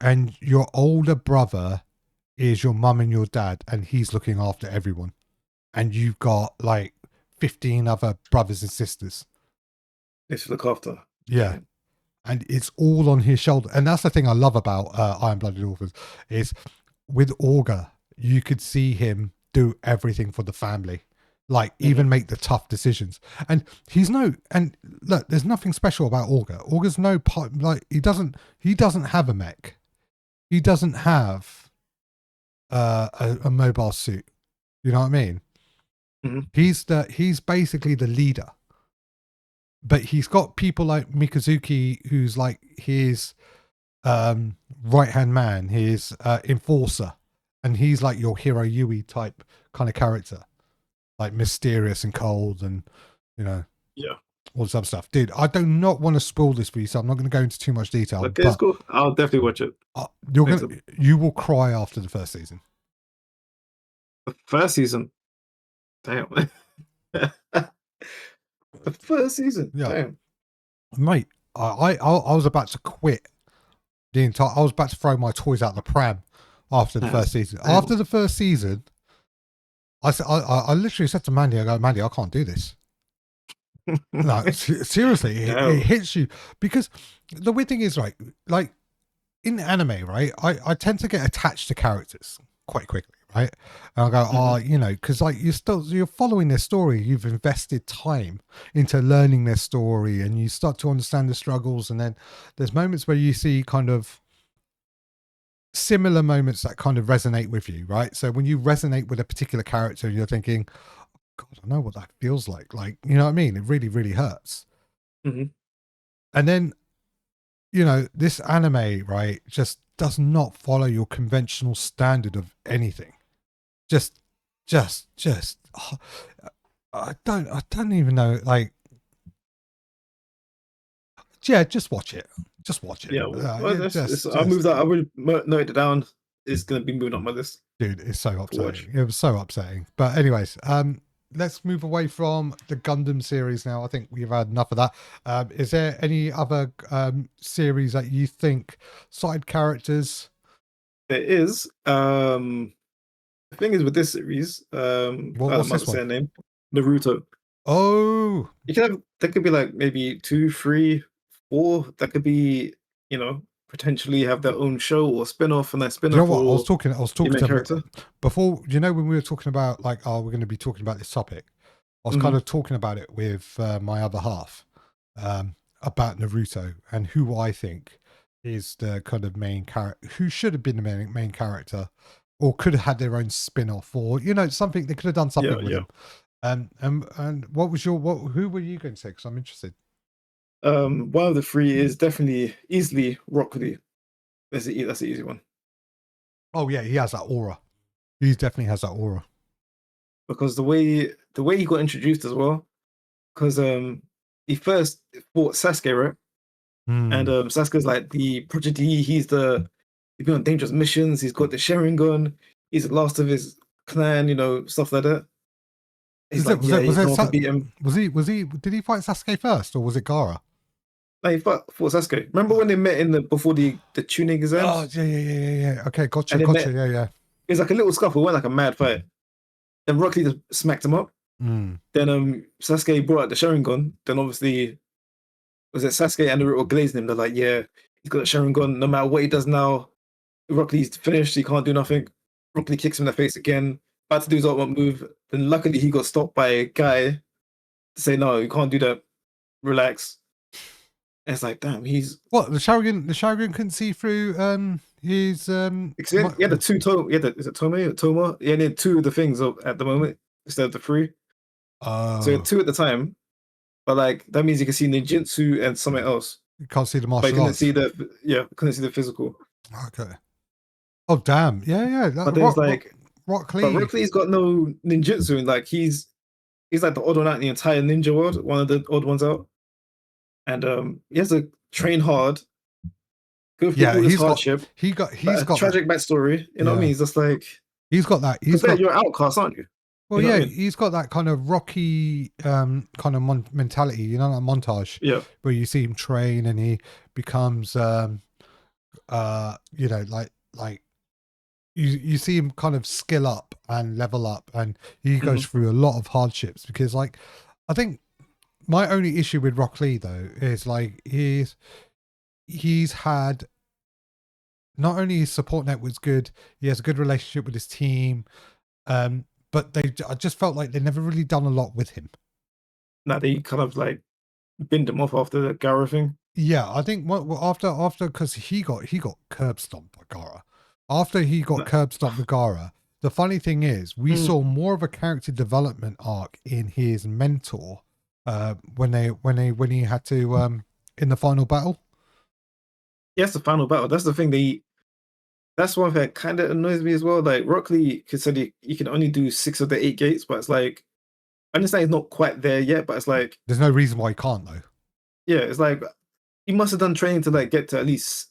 and your older brother is your mum and your dad, and he's looking after everyone, and you've got like 15 other brothers and sisters.
It's to look after.
Yeah, and it's all on his shoulder. And that's the thing I love about Iron-Blooded Orphans, is with Orga, you could see him do everything for the family, like
Hmm.
even make the tough decisions. And and look, there's nothing special about Orga. Orga's no part, like, he doesn't have a mech. He doesn't have a mobile suit. You know what I mean?
Hmm.
He's basically the leader, but he's got people like Mikazuki, who's like his right hand man, his enforcer, and he's like your hero Yui type kind of character, like mysterious and cold, and you know,
Yeah.
all this other stuff. Dude, I do not want to spoil this for you, so I'm not going to go into too much detail.
Okay, it's
But
cool. I'll definitely watch it. Thanks.
you will cry after the first season,
The first season. Damn. The first season.
yeah,
Damn.
mate. I was about to quit the entire. I was about to throw my toys out the pram after the first
That's
season.
damn.
After the first season, I said, I literally said to Mandy, I go, Mandy, I can't do this. No, seriously, it
Damn.
hits you, because the weird thing is, right, like in anime, right, I tend to get attached to characters. quite quickly, right? And I go, oh, you know, because like you're following their story. You've invested time into learning their story, and you start to understand the struggles. And then there's moments where you see kind of similar moments that kind of resonate with you, right? So when you resonate with a particular character, and you're thinking, oh, God, I know what that feels like. Like, you know what I mean? It really, really hurts. And then, you know, this anime, right, just does not follow your conventional standard of anything. Just, oh, I don't even know. Like, yeah, just watch it. Just watch it.
Yeah, well, I moved that. I would note it down. It's gonna be moving on my list.
Dude, it's so upsetting.
Watch.
It was so upsetting. But anyways, let's move away from the Gundam series now. I think we've had enough of that. Is there any other series that you think side characters?
There is. The thing is with this series,
What's this one?
name? Naruto.
Oh,
You can have there could be like maybe 2, 3, 4 that could be, you know, potentially have their own show or spin-off, and that
you
spin-off
know what? I was
or
talking
main
to
character.
before. You know when we were talking about like, oh, we're going to be talking about this topic. I was kind of talking about it with my other half about Naruto and who I think is the kind of main character, who should have been the main character, or could have had their own spin-off, or you know, something they could have done something with him. And what was who were you going to say? Because I'm interested.
One of the three is definitely easily Rock Lee. That's the easy one.
Oh yeah, he has that aura. He definitely has that aura.
Because the way he got introduced as well, because he first fought Sasuke, right? And Sasuke's like the prodigy. He's been on dangerous missions. He's got the Sharingan. He's the last of his clan, you know, stuff like that. He's no one can beat him.
Did he fight Sasuke first, or was it Gaara?
No, he fought Sasuke. Remember when they met before the tuning exams?
Oh yeah. Okay, gotcha. Yeah.
It was like a little scuffle. It went like a mad fight. Then Rock Lee just smacked him up. Then Sasuke brought out the Sharingan. Then obviously, was it Sasuke and Naruto glazing him? They're like, yeah, he's got a Sharingan. No matter what he does now, Rock Lee's finished. He can't do nothing. Rock Lee kicks him in the face again. About to do his ultimate move. Then luckily he got stopped by a guy to say, no, you can't do that. Relax. And it's like, damn, he's
what the Sharingan couldn't see through his
he had the two Toma. Is it Toma? Yeah, he had two of the things at the moment instead of the three. So he had two at the time. But like that means you can see ninjutsu and something else.
You can't see the martial
but you couldn't
arts.
see couldn't see the physical.
Okay. Oh damn! Yeah.
But there's
Rock Lee.
But Rock Lee's got no ninjutsu, and like he's like the odd one out in the entire ninja world, one of the odd ones out. And he has to train hard, go through all this hardship. He's got tragic backstory. You know what I mean? He's just like
he's got that.
You're an outcast, aren't you?
Well, you know he's got that kind of Rocky kind of mentality. You know, that montage.
Yeah.
Where you see him train and he becomes, you know, like you see him kind of skill up and level up, and he goes through a lot of hardships because, like, I think my only issue with Rock Lee though is like he's had not only his support network's good, he has a good relationship with his team, but I just felt like they never really done a lot with him.
Now they kind of like binned him off after the Gaara thing.
Yeah, I think after because he got curb stomped by Gaara. After he got curb stomped with Gaara, the funny thing is we saw more of a character development arc in his mentor when he had to in the final battle.
Yes, the final battle. That's the thing. That's one thing that kind of annoys me as well. Like Rock Lee said he can only do 6 of the 8 gates, but it's like I understand he's not quite there yet, but it's like
there's no reason why he can't though.
Yeah, it's like he must have done training to like get to at least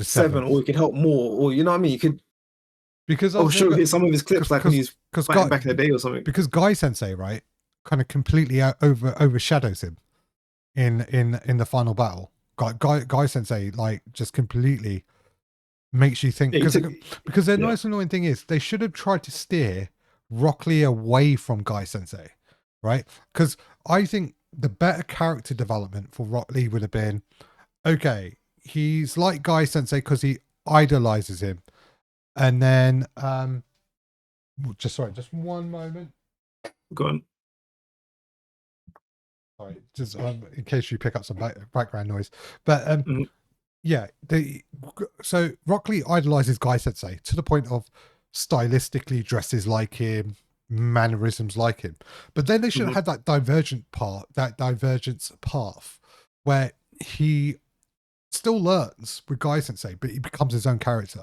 7, or he could help more, or you know what I mean? You could show some of his clips like when he's fighting back in the day or something.
Because Guy Sensei, right, kind of completely overshadows him in the final battle. Guy Sensei like just completely makes you think because the nice annoying thing is they should have tried to steer Rock Lee away from Guy Sensei, right? Because I think the better character development for Rock Lee would have been, okay, he's like Guy Sensei because he idolizes him, and then just one moment.
Go on.
Sorry, just in case you pick up some background noise. But yeah, so Rock Lee idolizes Guy Sensei to the point of stylistically dresses like him, mannerisms like him. But then they should have had that divergence path where he still learns with Guy Sensei, but he becomes his own character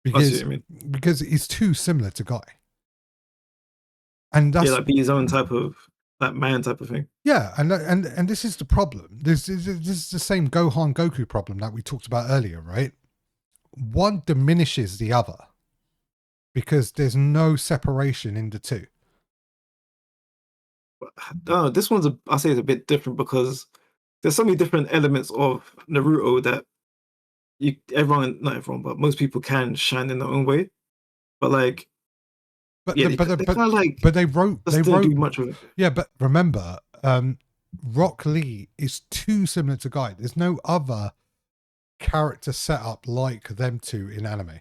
because he's too similar to Guy. And that's
like be his own type of that man type of thing.
Yeah, and this is the problem. This is the same Gohan Goku problem that we talked about earlier, right? One diminishes the other because there's no separation in the two.
This one's I say it's a bit different because there's so many different elements of Naruto that not everyone, but most people can shine in their own way. But like,
but they wrote
do much of it.
Yeah, but remember, Rock Lee is too similar to Guy. There's no other character set up like them two in anime.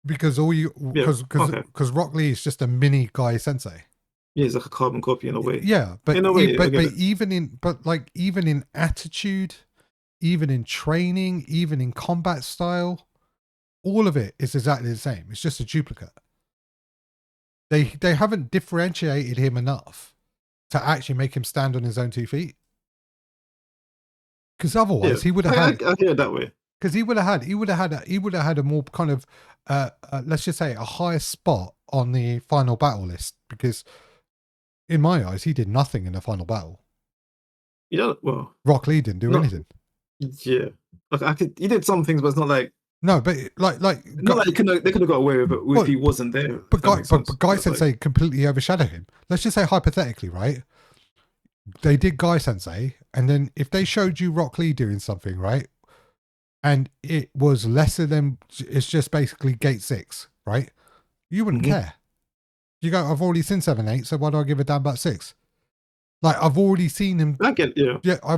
Because Rock Lee is just a mini Guy Sensei.
Yeah, he's like a carbon copy in a way.
Yeah, but in a way, but even in attitude, even in training, even in combat style, all of it is exactly the same. It's just a duplicate. They haven't differentiated him enough to actually make him stand on his own 2 feet. Because otherwise, he would have had.
I hear it that way.
Because he would have had a more kind of, let's just say, a higher spot on the final battle list. Because in my eyes, he did nothing in the final battle.
Well,
Rock Lee didn't do anything.
Yeah, like he did some things, but it's not like.
No, but like
not like they could have got away with it if he wasn't there.
But Guy Sensei completely overshadowed him. Let's just say hypothetically, right? They did Guy Sensei, and then if they showed you Rock Lee doing something, right, and it was lesser than, it's just basically Gate 6, right? You wouldn't care. You go, I've already seen 7, 8, so why do I give a damn about 6? Like, I've already seen him. I've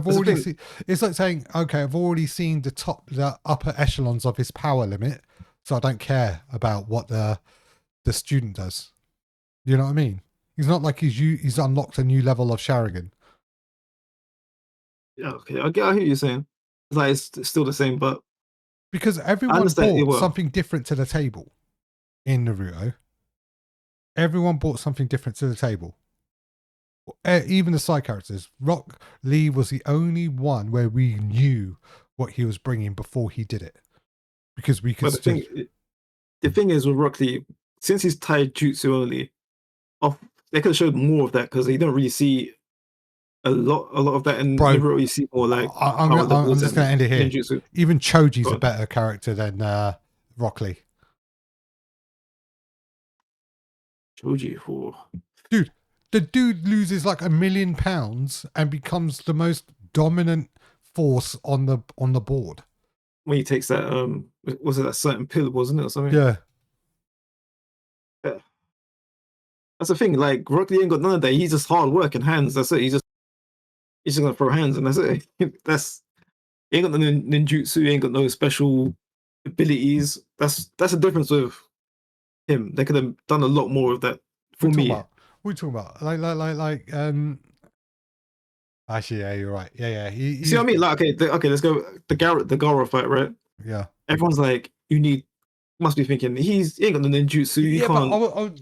already seen. It's like saying, okay, I've already seen the upper echelons of his power limit, so I don't care about what the student does. You know what I mean? He's not like he's unlocked a new level of Sharingan.
Yeah, okay, I hear you saying. It's like it's still the same, but
because everyone brought something different to the table in Naruto. Everyone brought something different to the table. Even the side characters. Rock Lee was the only one where we knew what he was bringing before he did it, because we could.
The thing is with Rock Lee, since he's tied jutsu only, they could have showed more of that because you don't really see a lot of that in Naruto. You see more like.
I'm just going to end it here. Ninjutsu. Even Choji's a better character than Rock Lee.
Choji,
dude. The dude loses like £1 million and becomes the most dominant force on the board.
When he takes that, was it that certain pill, wasn't it, or something?
Yeah.
That's the thing. Like Rock Lee ain't got none of that. He's just hard work and hands. That's it. He's just gonna throw hands and that's it. He ain't got no ninjutsu. He ain't got no special abilities. That's the difference with him. They could have done a lot more of that for me.
What are you talking about? Like actually, yeah, you're right. Yeah.
See what I mean? Like, okay, let's go the Gaara fight, right?
Yeah.
Everyone's like, must be thinking he ain't got the ninjutsu. He can't.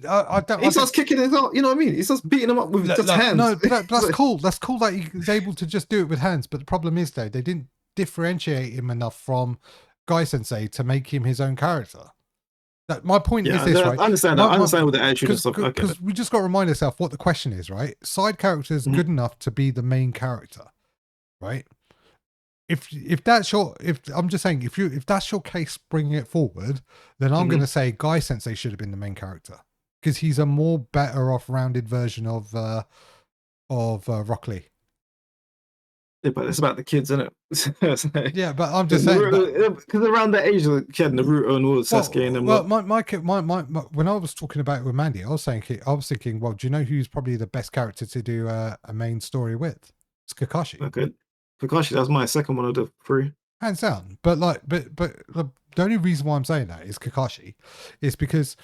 I don't.
He starts kicking his out. You know what I mean? He starts beating him up with just hands.
No, but that's cool. That's cool that he's able to just do it with hands. But the problem is, though, they didn't differentiate him enough from Guy Sensei to make him his own character. My point is this, right?
I understand that. I understand with the attitude and stuff.
Because we just got to remind ourselves what the question is, right? Side character is good enough to be the main character, right? If that's your case, bringing it forward, then I'm going to say Guy Sensei should have been the main character because he's a more better off rounded version of Rock Lee.
Yeah, but it's about the kids, isn't
it? Yeah, but I'm just saying
because around that age, the kid Naruto and all Sasuke and them.
Well, my when I was talking about it with Mandy, I was thinking, well, do you know who's probably the best character to do a main story with? It's Kakashi.
Okay, Kakashi. That's my second one of the 3,
hands down. But the the only reason why I'm saying that is Kakashi, is because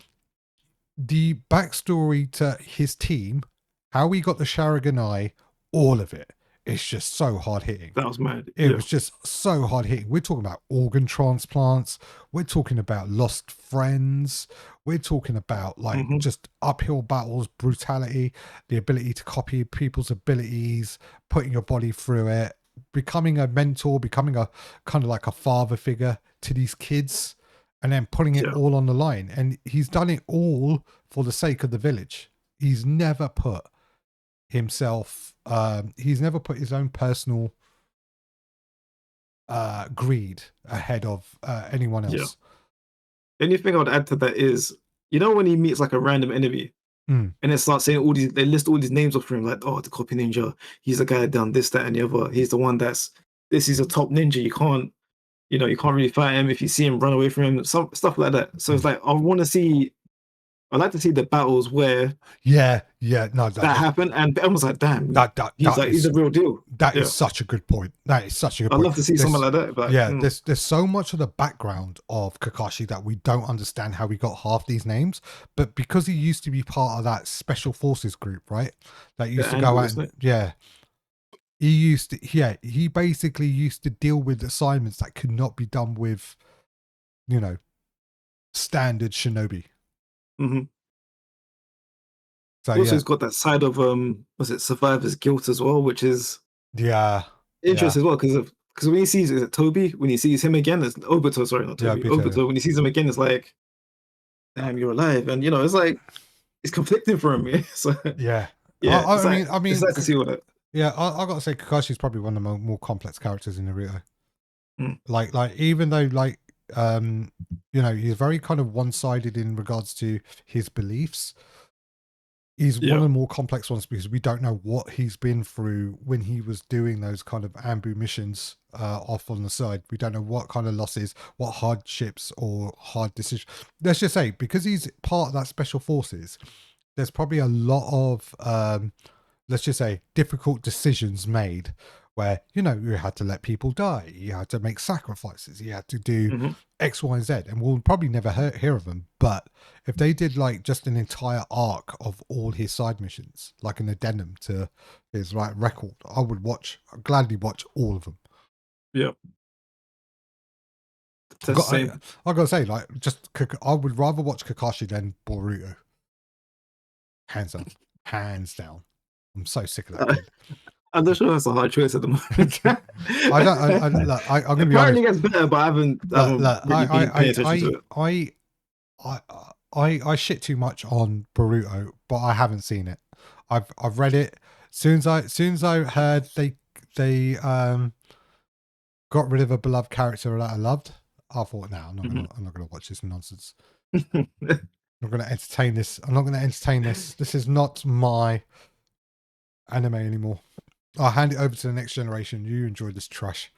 the backstory to his team, how he got the Sharingan, all of it, it's just so hard hitting.
That was mad.
It was just so hard hitting. We're talking about organ transplants. We're talking about lost friends. We're talking about like just uphill battles, brutality, the ability to copy people's abilities, putting your body through it, becoming a mentor, becoming a kind of like a father figure to these kids, and then putting it all on the line. And he's done it all for the sake of the village. He's never put himself, he's never put his own personal greed ahead of anyone else.
Anything I would add to that is, you know, when he meets like a random enemy and it starts saying all these, they list all these names off for him, like, oh, the copy ninja, he's the guy done this, that, and the other. He's the one this is a top ninja. You can't really fight him. If you see him, run away from him, some stuff like that. So it's like, I'd like to see the battles where that happened, and I was like, damn, he's the real deal.
That is such a good point. That is such a good point.
I'd love to see something like that. But,
there's so much of the background of Kakashi that we don't understand how he got half these names, but because he used to be part of that special forces group, right? That used to go out, he basically used to deal with assignments that could not be done with, standard shinobi. So
also, he's got that side of was it survivor's guilt as well, which is interesting as well, because when he sees, is it Toby? When he sees him again, it's Obito. Sorry, not Toby. Obito. When he sees him again, it's like, damn, you're alive, and it's like it's conflicting for him. So I mean, it's nice to see all that.
Yeah, I got to say, Kakashi's probably one of the more complex characters in Naruto. Like even though he's very kind of one-sided in regards to his beliefs. He's one of the more complex ones because we don't know what he's been through when he was doing those kind of ambu missions off on the side. We don't know what kind of losses, what hardships or hard decisions. Let's just say, because he's part of that special forces, there's probably a lot of, let's just say, difficult decisions made where, you had to let people die. You had to make sacrifices. You had to do X, Y, and Z. And we'll probably never hear of them. But if they did like just an entire arc of all his side missions, like an addendum to his record, I'd gladly watch all of them.
Yeah.
I gotta say, like, I would rather watch Kakashi than Boruto. Hands down. I'm so sick of that kid.
I'm not sure that's a hard choice at the moment.
I'm gonna be honest.
Apparently gets better, but I haven't really paid attention to it.
I shit too much on Boruto, but I haven't seen it. I've read it. Soon as I heard they got rid of a beloved character that I loved, I thought, no, I'm not gonna watch this nonsense. I'm not gonna entertain this. This is not my anime anymore. I'll hand it over to the next generation. You enjoy this trash.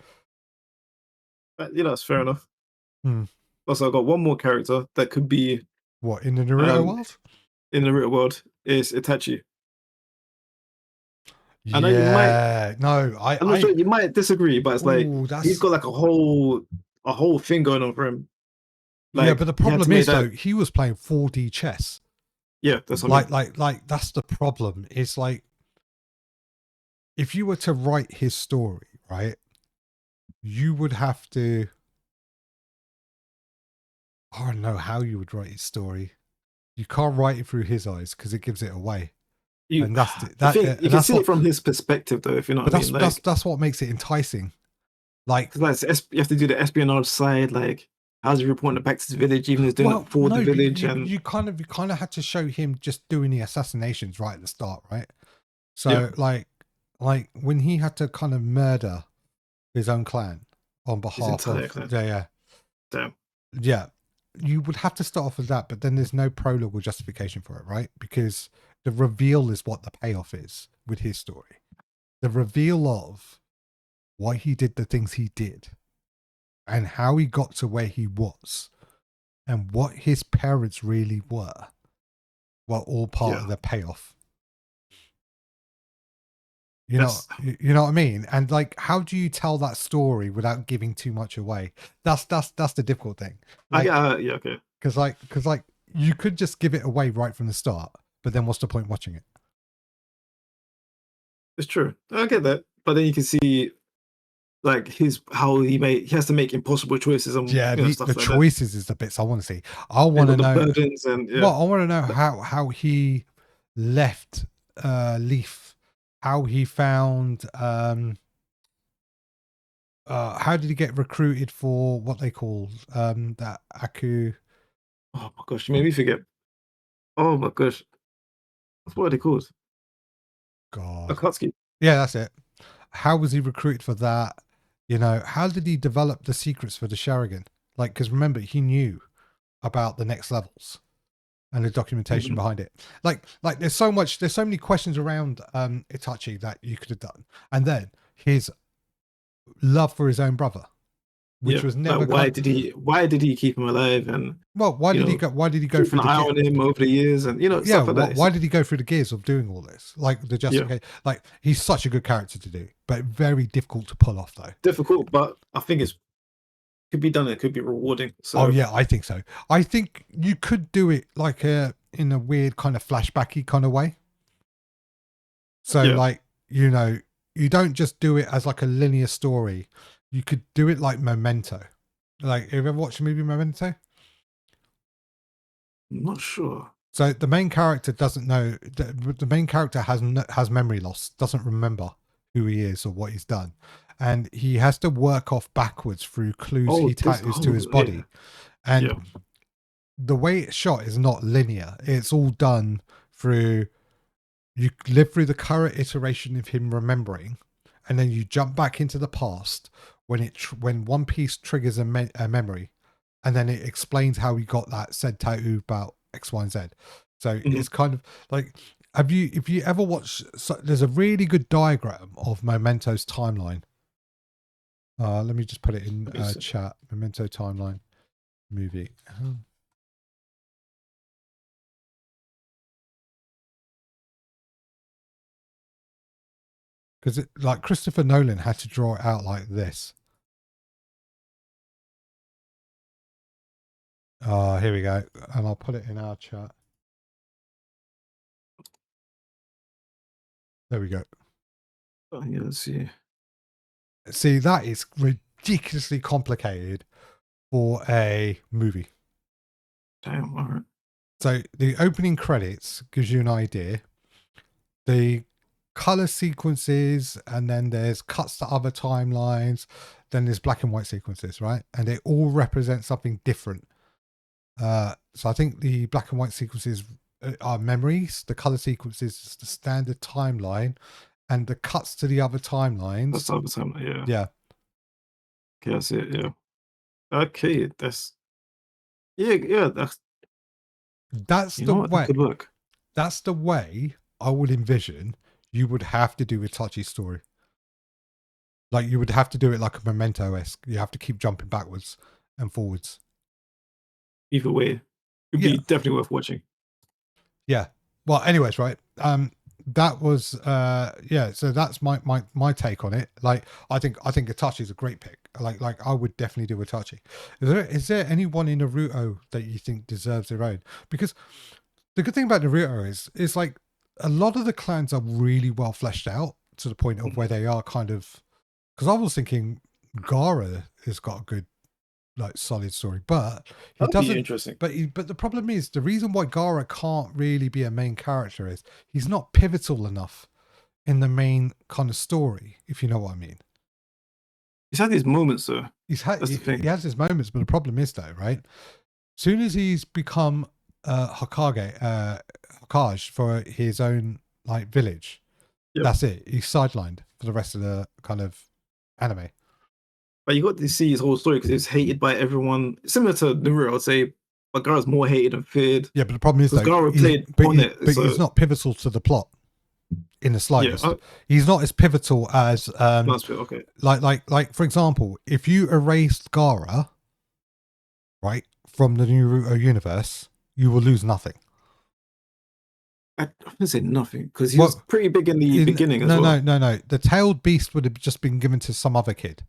It's fair enough. Also, I've got one more character that could be
what in the Naruto world.
In the Naruto world is Itachi.
I know you might. No,
I'm not sure. You might disagree, but it's like he's got like a whole thing going on for him.
Like, but the problem is though, he was playing 4D chess.
Yeah, that's
like that's the problem. It's like, if you were to write his story, right, you would have to. I don't know how you would write his story. You can't write it through his eyes because it gives it away. And that's
you can see it from his perspective, though. If you know what I mean,
that's what makes it enticing. Like
you have to do the espionage side. Like, how's he reporting it back to the village, even if he's doing it for the village?
You kind of had to show him just doing the assassinations right at the start, right? So like when he had to kind of murder his own clan on behalf of
Damn.
Yeah, you would have to start off with that, but then there's no prologue or justification for it, right? Because the reveal is what the payoff is with his story. The reveal of why he did the things he did and how he got to where he was and what his parents really were all part of the payoff. You know,
That's
you know what I mean? And like, how do you tell that story without giving too much away? That's the difficult thing.
I
Like,
get yeah, okay.
because you could just give it away right from the start, but then what's the point watching it?
It's true. I get that. But then you can see like his how he has to make impossible choices and
Yeah, the
stuff like that.
choices is the bits I want to see. I
And
want to
the
know.
burdens and yeah.
Well, I want to know how he left Leaf, how he found how did he get recruited for what they call that Aku
Oh my gosh, you made me forget. Oh my gosh. What are they called?
God.
Akatsuki.
Yeah, that's it. How was he recruited for that? You know, how did he develop the secrets for the Sharingan? Like, because remember, he knew about the next levels and the documentation
Mhm.
behind it. Like there's so many questions around Itachi that you could have done. And then his love for his own brother, which
Yeah.
was
Like
never kind
why did he keep him alive and
well, why did he go
keep
through
an
the
eye on him over the years and
yeah,
stuff like that.
why did he go through the gears of doing all this? Like the
Yeah.
justification, like he's such a good character to do, but very difficult to pull off though.
Difficult, but I think it's could be done. It could be rewarding.
Oh
So
yeah, I think so. I think you could do it like in a weird kind of flashbacky kind of way. So
yeah.
like, you know, you don't just do it as like a linear story. You could do it like Memento. Like, have you ever watched the movie Memento?
I'm not sure.
So the main character doesn't know. The main character has memory loss, doesn't remember who he is or what he's done, and he has to work off backwards through clues
Oh,
he
this.
tattoos to
Oh,
his
yeah,
body. And
yeah.
the way it's shot is not linear. It's all done through you live through the current iteration of him remembering, and then you jump back into the past when when One Piece triggers a memory, and then it explains how he got that said tattoo about X, Y, and Z. So
Mhm.
it's kind of like if you ever watched? So there's a really good diagram of Memento's timeline. Let me just put it in
Let me see.
chat. Memento timeline movie. Because like Christopher Nolan had to draw it out like this. Here we go. And I'll put it in our chat. There we go.
Oh, yeah, let's see.
See, that is ridiculously complicated for a movie.
Damn. All right.
So the opening credits gives you an idea. The color sequences, and then there's cuts to other timelines. Then there's black and white sequences, right? And they all represent something different. So I think the black and white sequences are memories. The color sequences is the standard timeline, and the cuts to the other
That's
timelines.
all the time. Yeah.
Yeah,
Okay, I see it. Yeah. Okay. That's yeah. Yeah. That's
that's
you
the
know what that
way.
could work.
That's the way I would envision you would have to do Itachi's story. Like you would have to do it like a Memento esque. You have to keep jumping backwards and forwards.
Either way, it'd
Yeah,
be definitely worth watching.
yeah. Well, anyways, right. That was yeah. So that's my take on it. Like, I think Itachi is a great pick. Like I would definitely do Itachi. Is there anyone in Naruto that you think deserves their own? Because the good thing about Naruto is like a lot of the clans are really well fleshed out to the point of where
Mhm.
they are kind of. Because I was thinking Gara has got a good like solid story, but he
That'd be
doesn't.
interesting.
But the problem is the reason why Gara can't really be a main character is he's not pivotal enough in the main kind of story, if you know what I mean.
He's had these moments though. That's the
He
thing.
has his moments, but the problem is though, right? Soon as he's become Hokage for his own like village,
Yep.
that's it. He's sidelined for the rest of the kind of anime.
But you got to see his whole story because he was hated by everyone. Similar to Naruto, I'd say, but Gaara's more hated and feared
Yeah, but the problem is
because
though,
Gaara played on it.
but he's
So
not pivotal to the plot in the
yeah,
slightest. He's not as pivotal as
that's fair. Okay.
like for example, if you erased Gara, right, from the Naruto universe, you will lose nothing.
I wouldn't say nothing because he was
Well,
pretty big in the beginning as well.
No. The tailed beast would have just been given to some other kid,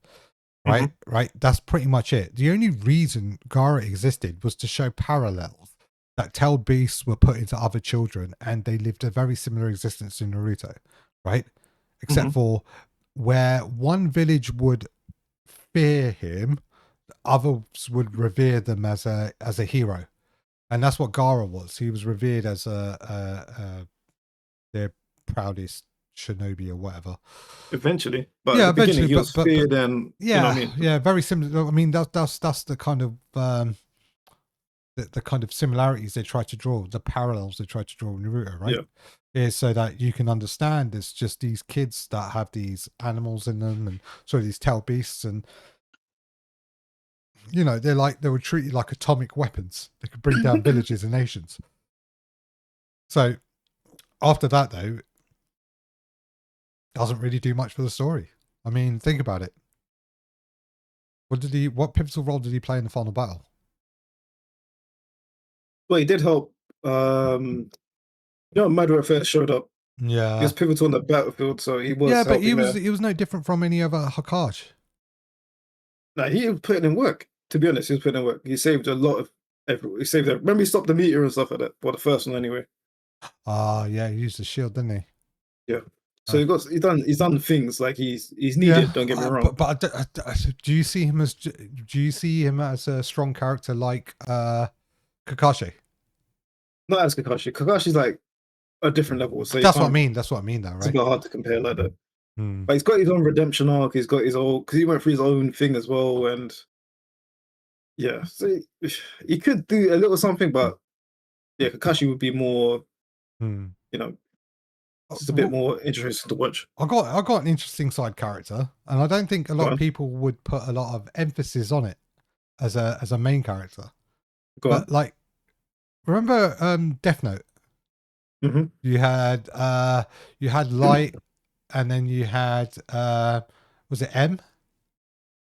right?
Mm-hmm.
Right. That's pretty much it. The only reason Gara existed was to show parallels that tailed beasts were put into other children, and they lived a very similar existence in Naruto, right? Except
Mm-hmm.
for where one village would fear him, others would revere them as a hero, and that's what Gara was. He was revered as their proudest shinobi or whatever.
Eventually, but at
Yeah,
the beginning
eventually,
he was
but
feared, and you know what I
yeah,
mean.
yeah, very similar. I mean, that's the kind of the kind of similarities they try to draw, the parallels they try to draw in Naruto, right?
Yeah.
Is so that you can understand it's just these kids that have these animals in them, and so these tail beasts, and you know they were treated like atomic weapons. They could bring down villages and nations. So after that, though, doesn't really do much for the story. I mean, think about it. What pivotal role did he play in the final battle?
Well, he did help. Murderer first showed up. He
Yeah.
was pivotal on the battlefield, so he
Yeah,
was
but
helping there.
he was no different from any other Hakash.
Now he was putting in work. To be honest, he was putting in work. He saved a lot of everyone. He saved it. Remember, he stopped the meteor and stuff like that. Well, the first one anyway.
Ah, yeah, he used the shield, didn't he?
Yeah. So
Uh,
he's done things like he's
yeah,
needed. Don't get me wrong.
do you see him as a strong character like Kakashi?
Not as Kakashi. Kakashi's like a different level, so you
That's what I
can't.
mean. That's what I mean, though,
It's a
right?
bit hard to compare like that.
Hmm.
But he's got his own redemption arc. He's got his own because he went through his own thing as well, and yeah, so he could do a little something, but yeah, Kakashi would be more,
Hmm.
you know,
Uh,
just a bit
w-
more interesting to watch.
I got an interesting side character, and I don't think a
Go
lot of
on,
people would put a lot of emphasis on it as a main character.
go on.
But like, remember Death Note?
Hmm.
You had Light, and then you had was it M?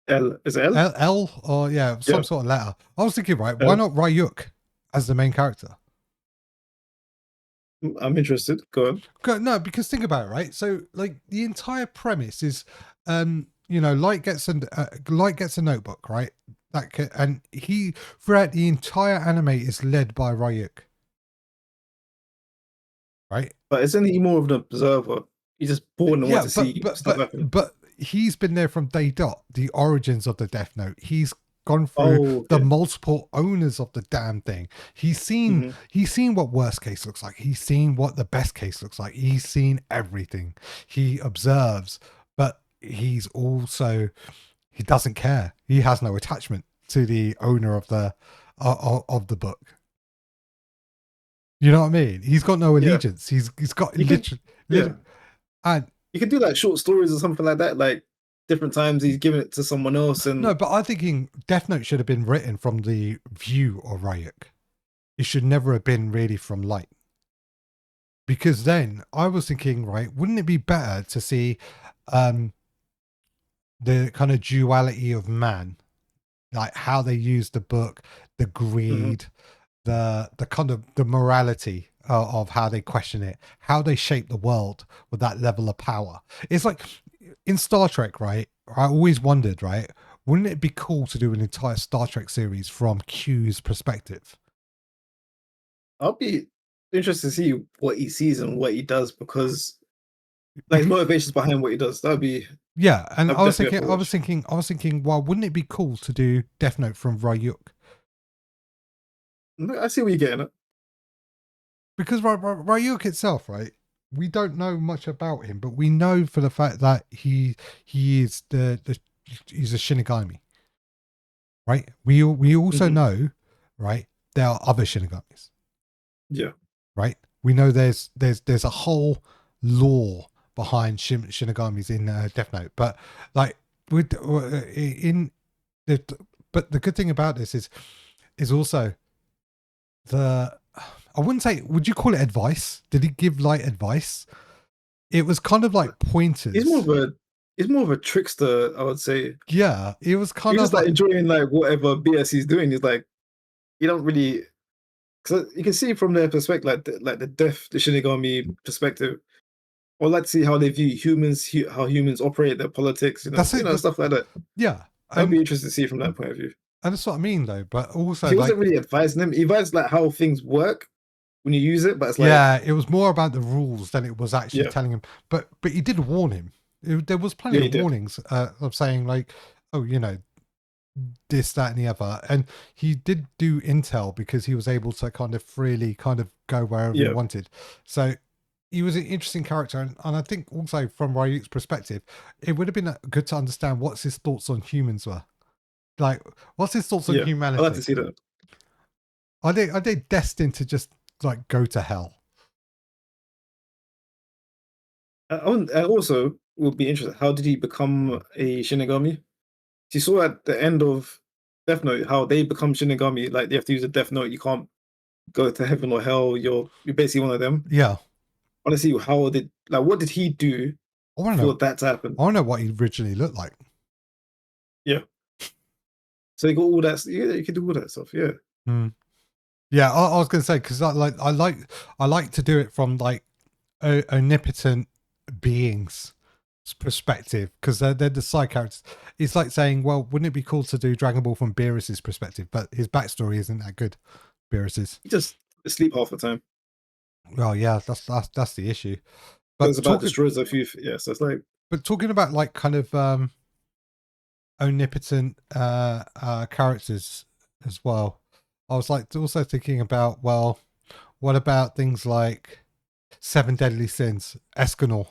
L is it L?
L or yeah, some
Yeah,
sort of letter. I was thinking, right, why
L.
not Ryuk as the main character?
I'm interested. Go on.
No, because think about it, right? So like the entire premise is, Light gets a notebook, right? And he throughout the entire anime is led by Ryuk, right?
But isn't he more of an observer? He's just born and want
Yeah,
to see stuff happen.
but he's been there from day dot. The origins of the Death Note. He's gone through
Oh,
the
okay.
multiple owners of the damn thing.
Hmm.
He's seen what worst case looks like. He's seen what the best case looks like. He's seen everything. He observes, but he doesn't care. He has no attachment to the owner of the book. You know what I mean? He's got no
Yeah,
allegiance. He's got
you could. Yeah,
literally, and
you could do like short stories or something like that. Like different times he's giving it to someone else,
no,
and
but I'm thinking Death Note should have been written from the view of Ryuk. It should never have been really from Light. Because then I was thinking, right, wouldn't it be better to see um, the kind of duality of man, like how they use the book, the
Mhm.
greed, the kind of the morality of how they question it, how they shape the world with that level of power. It's like in Star Trek, right? I always wondered, right? Wouldn't it be cool to do an entire Star Trek series from Q's perspective?
I'll be interested to see what he sees and what he does because like his
Because
motivations behind what he does.
yeah, and
That'd be definitely a watch.
I was thinking, well, wouldn't it be cool to do Death Note from Ryuk?
I see what you're getting at.
Because Ryuk itself, right? We don't know much about him, but we know for the fact that he is the he's a Shinigami, right? We also
Hmm.
know, right? There are other Shinigamis,
Yeah.
right? We know there's a whole lore behind Shinigamis in Death Note, but like with in the but the good thing about this is also the I wouldn't say would you call it advice? Did he give Light advice? It was kind of like
He's more
pointers.
of a he's more of a trickster, I would say.
Yeah, it was kind
He's
of
just like
like
enjoying like whatever BS he's doing. He's like, you don't really. because you can see from their perspective, like the death, the Shinigami perspective. Or like to see how they view humans, how humans operate, their politics,
That's it.
stuff like that.
Yeah,
I'd
and
be interested to see from that point of view.
that's what I mean, though. But also,
He
like,
wasn't really advising them. He advised like how things work when you use it, but it's like,
yeah, it was more about the rules than it was actually
yeah,
telling him. But he did warn him. There was plenty
yeah, he
of
did.
warnings of saying like, oh, this, that, and the other. And he did do intel because he was able to kind of freely kind of go wherever he
Yeah,
wanted. So he was an interesting character. And I think also from Ryuk's perspective, it would have been good to understand what's his thoughts on humans were. Like, what's his thoughts on
yeah. I'd like to
humanity?
see that.
Are they destined to just like go to hell?
I also would be interested. How did he become a Shinigami? You saw at the end of Death Note how they become Shinigami. Like they have to use a Death Note. You can't go to heaven or hell. You're basically one of them.
Yeah.
I want to see what did he do
I want to
for
know.
that to happen?
I want to know what he originally looked like.
Yeah. So you got all that. Yeah, you can do all that stuff. Yeah.
Hmm. Yeah, I was going to say because I like to do it from like omnipotent beings perspective because they're the side characters. It's like saying, well, wouldn't it be cool to do Dragon Ball from Beerus's perspective? But his backstory isn't that good. Beerus's.
You just sleep half the time.
Well, yeah, that's the issue.
Goes
But
about
talking,
destroys a few. Yeah. So it's like
but talking about like kind of omnipotent characters as well. I was like also thinking about, well, what about things like Seven Deadly Sins, Escanor?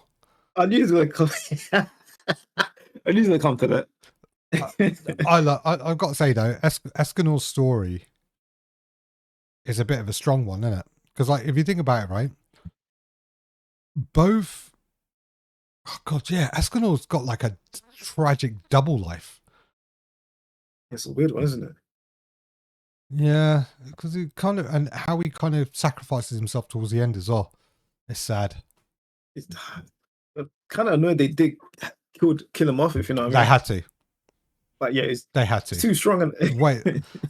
I knew it was gonna come. I knew it was gonna come to that.
I've got to say though, Escanor's story is a bit of a strong one, isn't it? Because like if you think about it, right, both. Oh God, yeah, Escanor's got like a tragic double life.
It's a weird one, isn't it?
Yeah, because he kind of and how he kind of sacrifices himself towards the end as well. It's sad.
It's kind of annoyed they did kill him off, if you know what I
They
mean.
had to.
But yeah,
They had
it's
to.
too strong. And
Wait,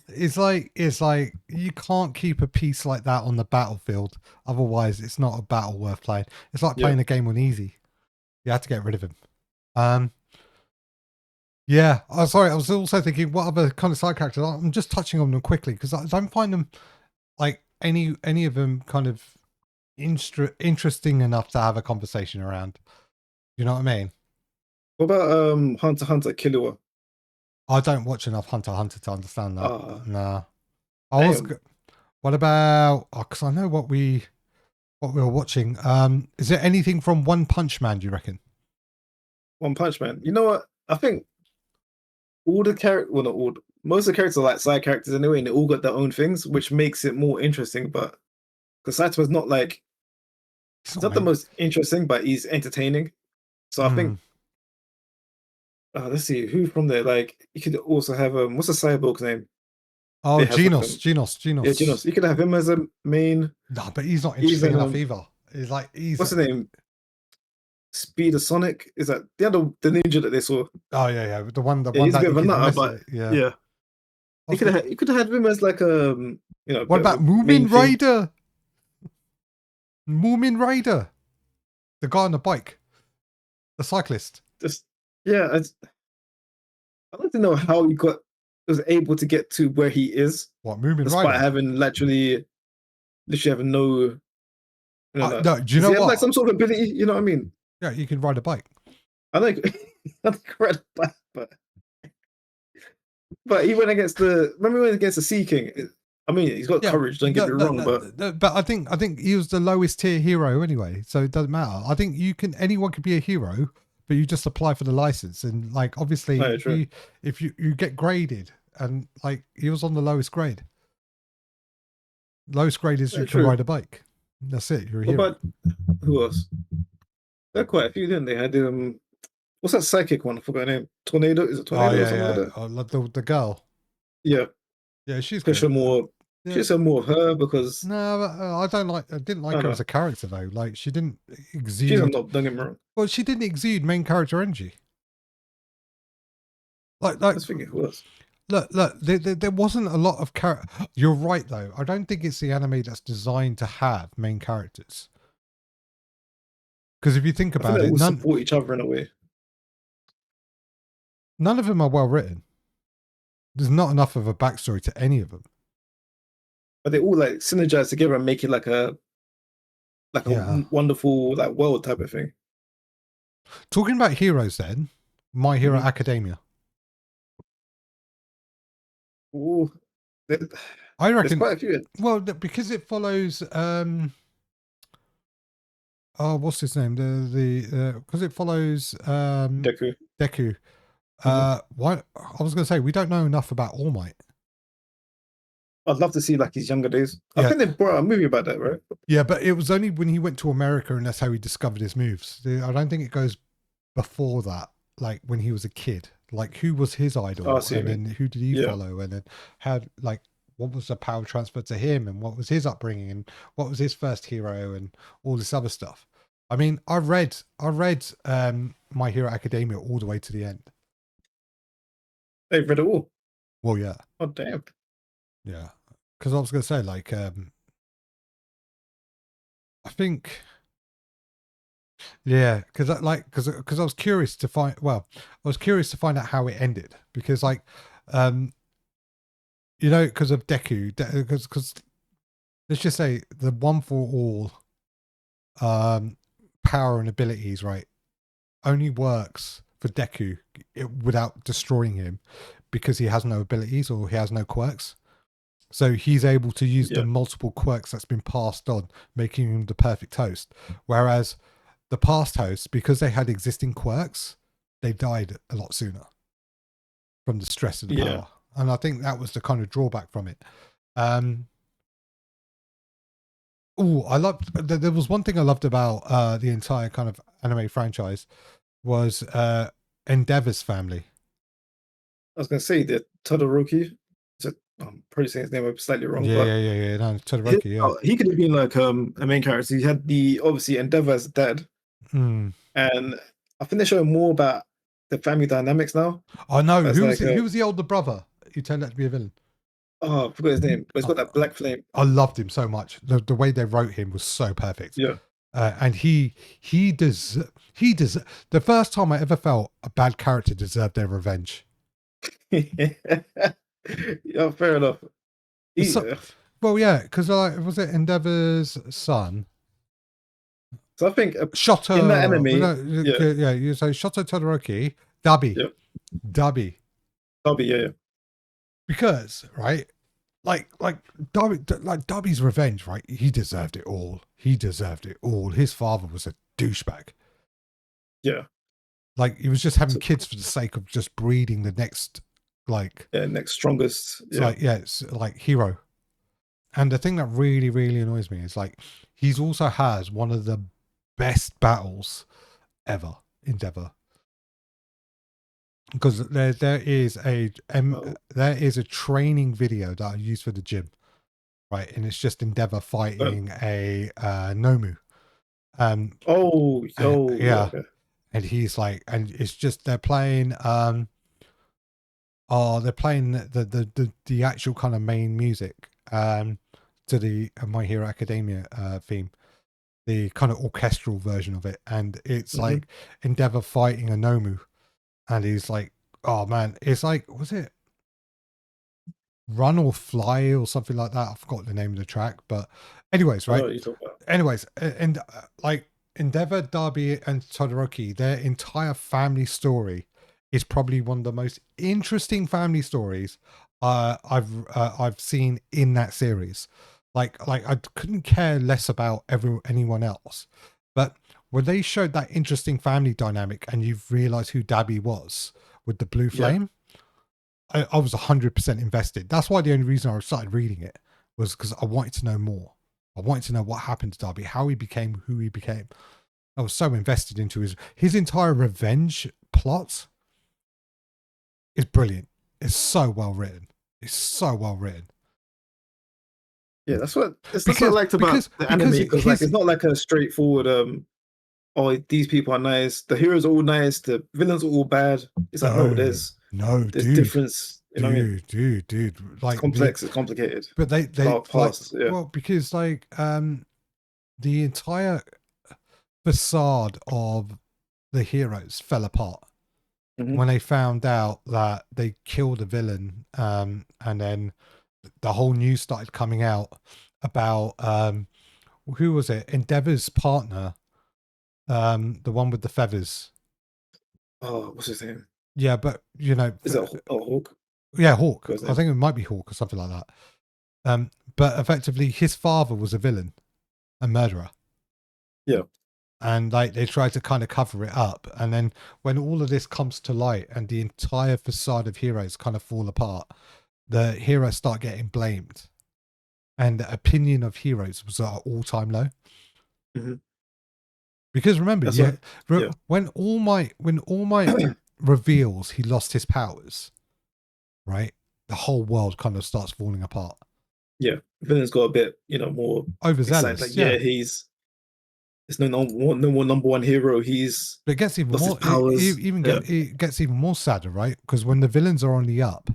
it's like you can't keep a piece like that on the battlefield. Otherwise, it's not a battle worth playing. It's like
yeah,
playing a game on easy. You had to get rid of him. Yeah. Oh, sorry. I was also thinking, what other kind of side characters? I'm just touching on them quickly because I don't find them like any of them kind of interesting enough to have a conversation around. You know what I mean?
what about Hunter x Hunter Killua?
I don't watch enough Hunter x Hunter to understand that.
Ah,
Nah. I was.
damn.
What about? Because I know what we were watching. Is there anything from One Punch Man? Do you reckon?
One Punch Man. You know what? I think all the characters, well, not all, most of the characters are like side characters anyway, and they all got their own things, which makes it more interesting. But because Satoru's not like,
It's
he's
not
not the
main.
most interesting, but he's entertaining. So I think, let's see who from there. Like, you could also have what's the cyborg's name?
Oh,
They have like
Genos.
yeah, Genos. You could have him as a main.
No, but he's not
He's
interesting enough either. He's like
what's his name? Speed of Sonic. Is that the ninja that they saw?
Oh yeah, the one
Yeah, he's a
that
bit
you
of a
could
nutter,
mess
but
it. Yeah.
yeah, you could have had him as like a
What
bit of
about
a main
Moomin
thing.
Rider? Moomin Rider, the guy on the bike, the cyclist.
Just yeah, I'd like to know how he was able to get to where he is,
What Moomin
despite
Rider?
having literally having no, no.
No, do you
Does
know
he have like
what?
some sort of ability? You know what I mean?
Yeah, you can ride a bike.
I like I think I read about, but he went against remember he went against the Sea King. I mean, he's got
Yeah,
courage. Don't get me wrong, but
but I think he was the lowest tier hero anyway, so it doesn't matter. I think anyone could be a hero, but you just apply for the license, and like obviously,
oh, yeah, true.
if you get graded, and like he was on the lowest grade. Lowest grade is
Yeah,
you can
true.
ride a bike. That's it. You're a
What
hero.
about who else? There are quite a few, didn't they? Had what's that psychic one? I forgot her name. Tornado? Is it
Oh
Tornado or something like
yeah.
that?
Oh, the girl.
Yeah.
Yeah, she's
Push
good.
her more.
Yeah.
Should say more of her because
No, I don't like. I didn't like her as a character though. Like she didn't
she's
exude.
not. Don't get me wrong.
Well, she didn't exude main character energy.
I
Like
was thinking who else?
Look, there wasn't a lot of character. You're right, though. I don't think it's the anime that's designed to have main characters. Because if you think
I think
about
they
it,
all support each other in a way.
none of them are well written. There's not enough of a backstory to any of them.
But they all like synergize together and make it like a wonderful like world type of thing.
Talking about heroes, then, My Hero Academia.
Ooh,
I reckon
there's quite a few.
Well, because it follows. Oh, what's his name? Because it follows
Deku.
Deku. Why? I was going to say we don't know enough about All Might.
I'd love to see like his younger days.
Yeah.
I think they brought out a movie about that, right?
Yeah, but it was only when he went to America and that's how he discovered his moves. I don't think it goes before that, like when he was a kid. Like who was his idol,
Oh, I see what
and
you
then
mean.
who did he
Yeah.
follow, and then how, like, what was the power transfer to him, and what was his upbringing, and what was his first hero, and all this other stuff. I mean, I read My Hero Academia all the way to the end.
They've read it all.
Well, yeah,
Oh damn.
yeah. Because I was going to say, like, I think, yeah, because I was curious to find. Well, I was curious to find out how it ended because, like, you know, because of Deku, because let's just say the one for all power and abilities, right, only works for Deku without destroying him because he has no abilities or he has no quirks. So he's able to use the multiple quirks that's been passed on, making him the perfect host. Whereas the past hosts, because they had existing quirks, they died a lot sooner from the stress of the power. And I think that was the kind of drawback from it. I loved. There was one thing I loved about the entire kind of anime franchise was Endeavor's family.
I was gonna say that Todoroki. I'm probably saying his name slightly wrong,
Yeah,
but
yeah. No, Todoroki.
he could have been like a main character. He had the obviously Endeavor as dad, and I think they're showing more about the family dynamics now.
I know who was the older brother who turned out to be a villain.
Oh, I forgot his name, but he's got that black flame.
I loved him so much. The way they wrote him was so perfect.
Yeah.
And he does the first time I ever felt a bad character deserved their revenge.
Yeah, fair enough.
Well, yeah, because was it Endeavor's son?
So I think
Shoto
in that anime,
you say Shoto Todoroki, Dabi,
yeah.
Because right, like Dabi's revenge, right? He deserved it all. His father was a douchebag.
Yeah.
Like he was just having kids for the sake of just breeding the next, like
next strongest.
It's like hero. And the thing that really, really annoys me is like he's also has one of the best battles ever, Endeavor. Because there is a training video that I use for the gym, right? And it's just Endeavor fighting a Nomu.
Yeah.
And he's like, and it's just they're playing the actual kind of main music to the My Hero Academia theme, the kind of orchestral version of it, and it's like Endeavor fighting a Nomu, and he's like, oh man, it's like, was it Run or Fly or something like that? I forgot the name of the track, but anyways, right? Anyways, and like Endeavor, Dabi, and Todoroki, their entire family story is probably one of the most interesting family stories I've seen in that series. Like I couldn't care less about anyone else, but when they showed that interesting family dynamic and you've realized who Dabi was with the blue flame, I was 100% invested. That's why the only reason I started reading it was because I wanted to know more. I wanted to know what happened to Dabi, how he became who he became. I was so invested into his entire revenge plot is brilliant. It's so well written.
Yeah, that's what I liked about the anime, because like it's not like a straightforward oh, these people are nice, the heroes are all nice, the villains are all bad. It's like there's difference You know what I mean?
Dude.
It's
Like
complex. It's complicated.
but they like
Past, yeah.
well because like the entire facade of the heroes fell apart
Mhm.
when they found out that they killed a villain, and then the whole news started coming out about who was it? Endeavor's partner, the one with the feathers.
Oh, what's his name?
Yeah, but you know,
Is it Hawk?
yeah, Hawk.
What's his
I
name?
think it might be Hawk or something like that. But effectively, his father was a villain, a murderer.
Yeah.
And like they try to kind of cover it up, and then when all of this comes to light and the entire facade of heroes kind of fall apart, the heroes start getting blamed, and the opinion of heroes was at an all-time low.
Mhm.
Because remember,
That's what. Yeah.
when All Might reveals he lost his powers, right, the whole world kind of starts falling apart.
Yeah. Villain's got a bit, more excited.
Overzealous,
Like,
yeah.
It's no more number one hero. He's
But it gets even
lost his
more.
powers.
It gets even more sadder, right? Because when the villains are on the up,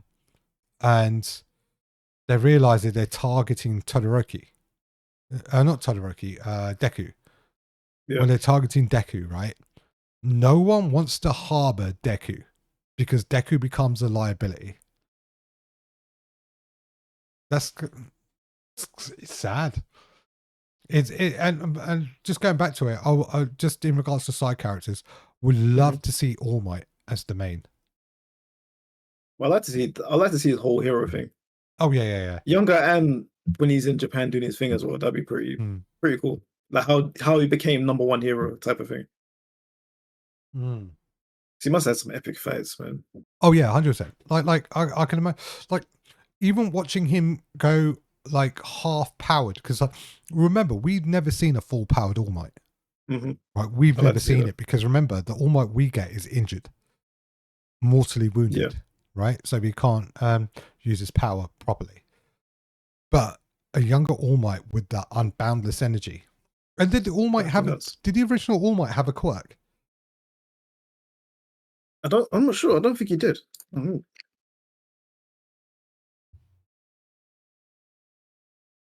and they realize that they're targeting Todoroki, not Todoroki, Deku.
Yeah.
When they're targeting Deku, right? No one wants to harbor Deku because Deku becomes a liability. It's sad. And just going back to it, I just in regards to side characters, would love to see All Might as the main.
Well, I like to see his whole hero thing.
Oh yeah.
Younger and when he's in Japan doing his thing as well. That'd be pretty cool. Like how he became number one hero type of thing.
Mm.
He must have some epic fights, man.
Oh yeah, 100%. Like I can imagine, like even watching him go like half powered, because remember we've never seen a full powered All Might.
Mm-hmm.
Right, we've
I like
never
to see
seen
that.
it because remember the All Might we get is injured, mortally wounded,
Yeah.
right? So we can't use his power properly. But a younger All Might with that unboundless energy. And did the All Might
That'd be
have
nuts.
did the original All Might have a quirk?
I'm not sure. I don't think he did. Mhm.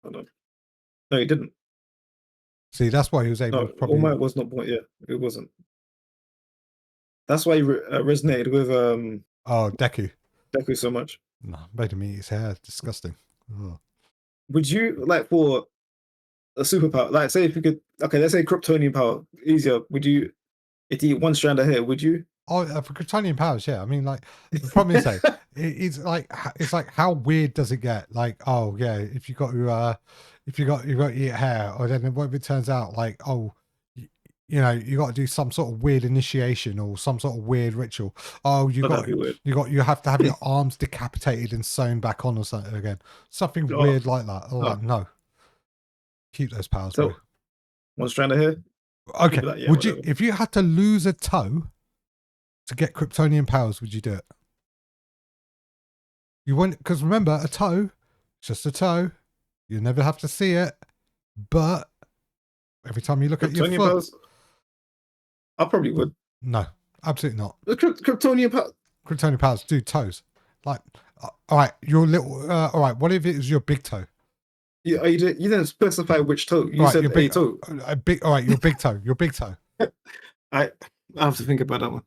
Hold on. No, he didn't.
See, that's why he was able
No,
to
All
probably.
Might was not born. Yeah, it wasn't. That's why he resonated with
Oh, Deku.
Deku so much.
No, made him eat his hair. Disgusting. Oh.
Would you like for a superpower? Like, say if you could. Okay, let's say Kryptonian power. Easier. Would you? If you eat one strand of hair, would you?
Oh, for Kryptonian powers, yeah. I mean, like the problem is, though, it's like how weird does it get? Like, oh yeah, if you got to, you got to eat hair, or then what if it turns out like, oh, you know, you got to do some sort of weird initiation or some sort of weird ritual. Oh,
Oh, that'd be weird.
you have to have your arms decapitated and sewn back on or something again, something
Oh,
weird like that. Oh,
oh.
no, keep those powers, bro.
So one strand of hair.
Okay,
You'd be like, yeah,
would you,
whatever.
if you had to lose a toe to get Kryptonian powers, would you do it? You wouldn't, because remember, a toe, it's just a toe. You never have to see it, but every time you look at your
Kryptonian
foot,
powers. I probably would.
no, absolutely not.
The Kryptonian power.
Kryptonian powers do toes. Like, all right, your little, all right, what if it was your big toe?
You didn't specify which toe. You
All right,
said
your
a
big,
toe.
all right, your big toe, your big toe.
I have to think about that one.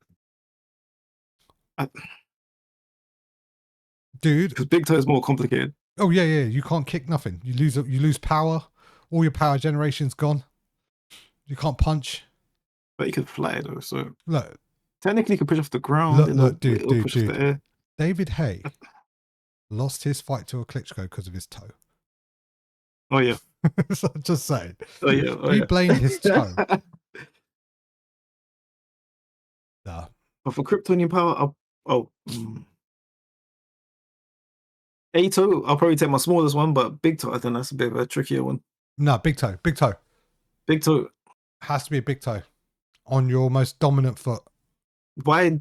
Dude,
Because big toe is more complicated.
oh yeah, you can't kick nothing. You lose power. All your power generation's gone. You can't punch.
But you could fly though, so
Look,
technically you could push off the ground
dude,
it'll push off the air.
David Hay lost his fight to a Klitschko because of his toe.
Oh yeah.
So I'm just saying.
Oh yeah.
He blamed his toe. Nah.
But for Kryptonian power, a toe, I'll probably take my smallest one, but big toe, I think that's a bit of a trickier one.
No, big toe. Big toe.
Big toe.
Has to be a big toe. On your most dominant foot.
Why?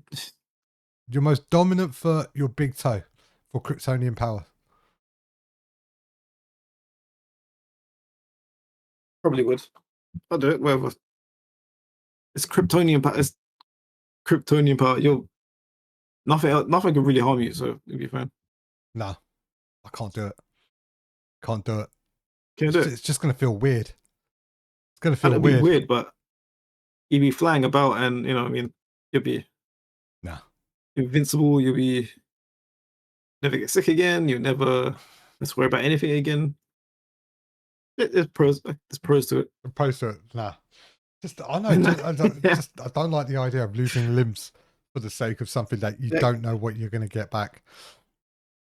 Your most dominant foot, your big toe for Kryptonian power.
Probably would. I'll do it, whatever. It's Kryptonian power. It's Kryptonian power. Nothing can really harm you, so it'll be fine.
No, I can't do it. Can't do it.
Can't do it.
It's just gonna feel weird. It's gonna
And
feel
it'd be
weird.
weird, but you'd be flying about, and you know, what I mean, you'll be
No.
invincible. You'll be never get sick again. You never have to worry about anything again. There's pros. There's pros to it.
Opposed to it. Nah. Just I know. I don't like the idea of losing limbs for the sake of something that you don't know what you're gonna get back.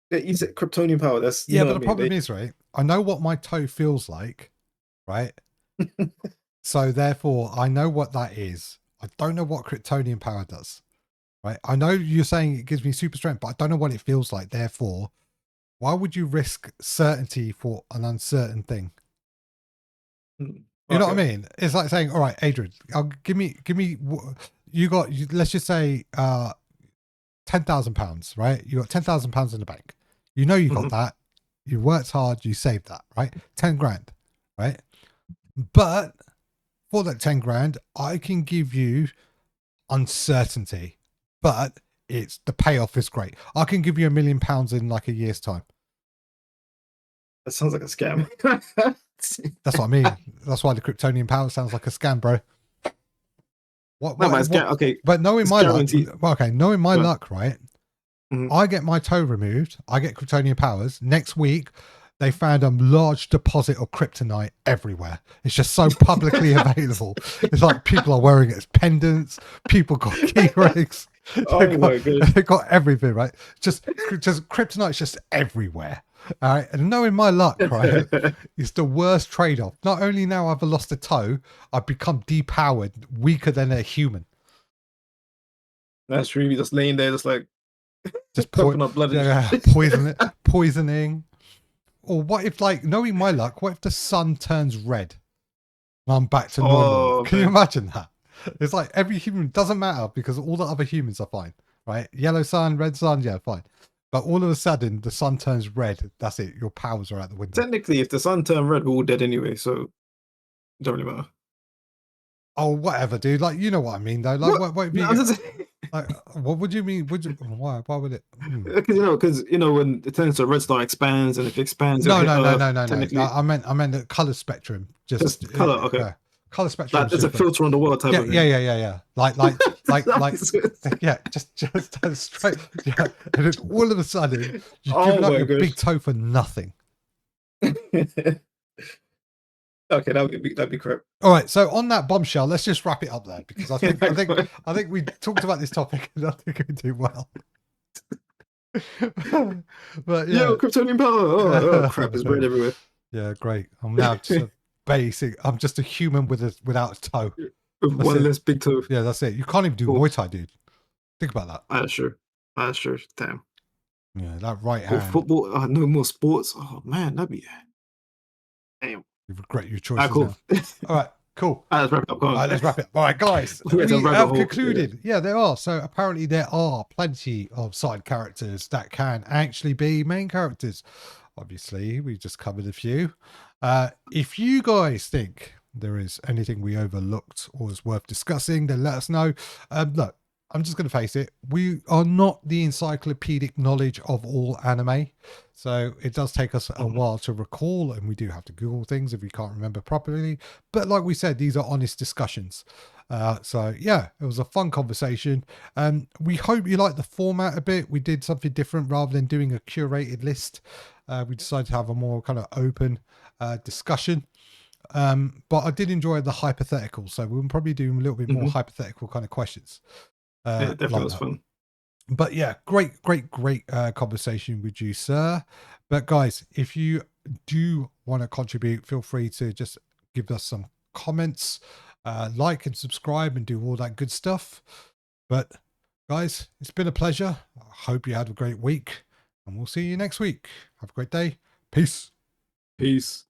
Yeah, you said Kryptonian power. That's
Yeah,
know
but the
what I
problem
mean?
is, right? I know what my toe feels like, right? So therefore, I know what that is. I don't know what Kryptonian power does, right? I know you're saying it gives me super strength, but I don't know what it feels like. Therefore, why would you risk certainty for an uncertain thing? You know what I
Okay.
mean? It's like saying, "All right, Adrian, give me, let's just say, £10,000, right? You got £10,000 in the bank. You know you got
Mhm.
that. You worked hard. You saved that, right? 10 grand, right? But for that 10 grand, I can give you uncertainty, but it's the payoff is great. I can give you £1,000,000 in like a year's time.
That sounds like a scam.
That's what I mean. That's why the Kryptonian power sounds like a scam, bro.
No, but it's okay.
But knowing
It's
my luck,
guaranteed.
well, okay, knowing my
Go on.
luck, right?
Mhm.
I get my toe removed. I get Kryptonian powers. Next week, they found a large deposit of kryptonite everywhere. It's just so publicly available. It's like people are wearing it as pendants. People got key rings.
Oh my goodness.
They got everything, right? Just kryptonite's just everywhere. All right. And knowing my luck, right, is the worst trade-off. Not only now I've lost a toe, I've become depowered, weaker than a human.
That's true. You just laying there, just like
Just
pumping up blood and
poisoning. Or what if, like, knowing my luck, what if the sun turns red and I'm back to normal?
Oh
Can you
man.
imagine that? It's like every human doesn't matter because all the other humans are fine, right? Yellow sun, red sun, yeah, fine. But all of a sudden, the sun turns red. That's it. Your powers are out the window.
Technically, if the sun turned red, we're all dead anyway, so it don't really matter.
Oh, whatever, dude. Like, you know what I mean, though. Like, what if
No,
you
I'm
get,
just
like, what would you mean? Would you, why would it?
because when the turns to red star expands, and if it expands, it'll
No,
hit
no, no,
Earth.
no, no, no.
Technically,
I meant the color spectrum.
just color. Okay,
Color spectrum
like
is
there's a
different.
filter on the world type
Yeah,
of thing.
yeah. Yeah, just straight. Yeah, and then all of a sudden, you've
Oh
given up
my
your
gosh.
big toe for nothing.
Okay, that'd be correct.
All right, so on that bombshell, let's just wrap it up there because I think we talked about this topic and I think we do well. But yeah,
Yo, Kryptonian power. Oh crap, it's red everywhere.
Yeah, great. I'm now just a basic. I'm just a human without a toe.
With
That's
one
it.
less big toe.
Yeah, that's it. You can't even do
Cool.
Muay Thai, dude. Think about that.
That's true. That's true. Damn.
Yeah, that right
Or
hand.
football. No more sports. Oh man, that'd be. Damn.
You regret your choices
Cool.
now. All right, cool.
Let's wrap it up.
All right, let's wrap it up. All right, guys,
We
have concluded. Yeah, there are. So apparently there are plenty of side characters that can actually be main characters. Obviously, we just covered a few. If you guys think there is anything we overlooked or is worth discussing, then let us know. Look, I'm just going to face it. We are not the encyclopedic knowledge of all anime. So it does take us a while to recall, and we do have to Google things if we can't remember properly. But like we said, these are honest discussions. So yeah, it was a fun conversation. We hope you like the format a bit. We did something different rather than doing a curated list. We decided to have a more kind of open discussion. But I did enjoy the hypothetical, so we'll probably do a little bit more hypothetical kind of questions.
Yeah, definitely
like
was fun.
But yeah, great conversation with you, sir. But guys, if you do want to contribute, feel free to just give us some comments, like and subscribe and do all that good stuff. But guys, it's been a pleasure. I hope you had a great week, and we'll see you next week. Have a great day. Peace.
Peace.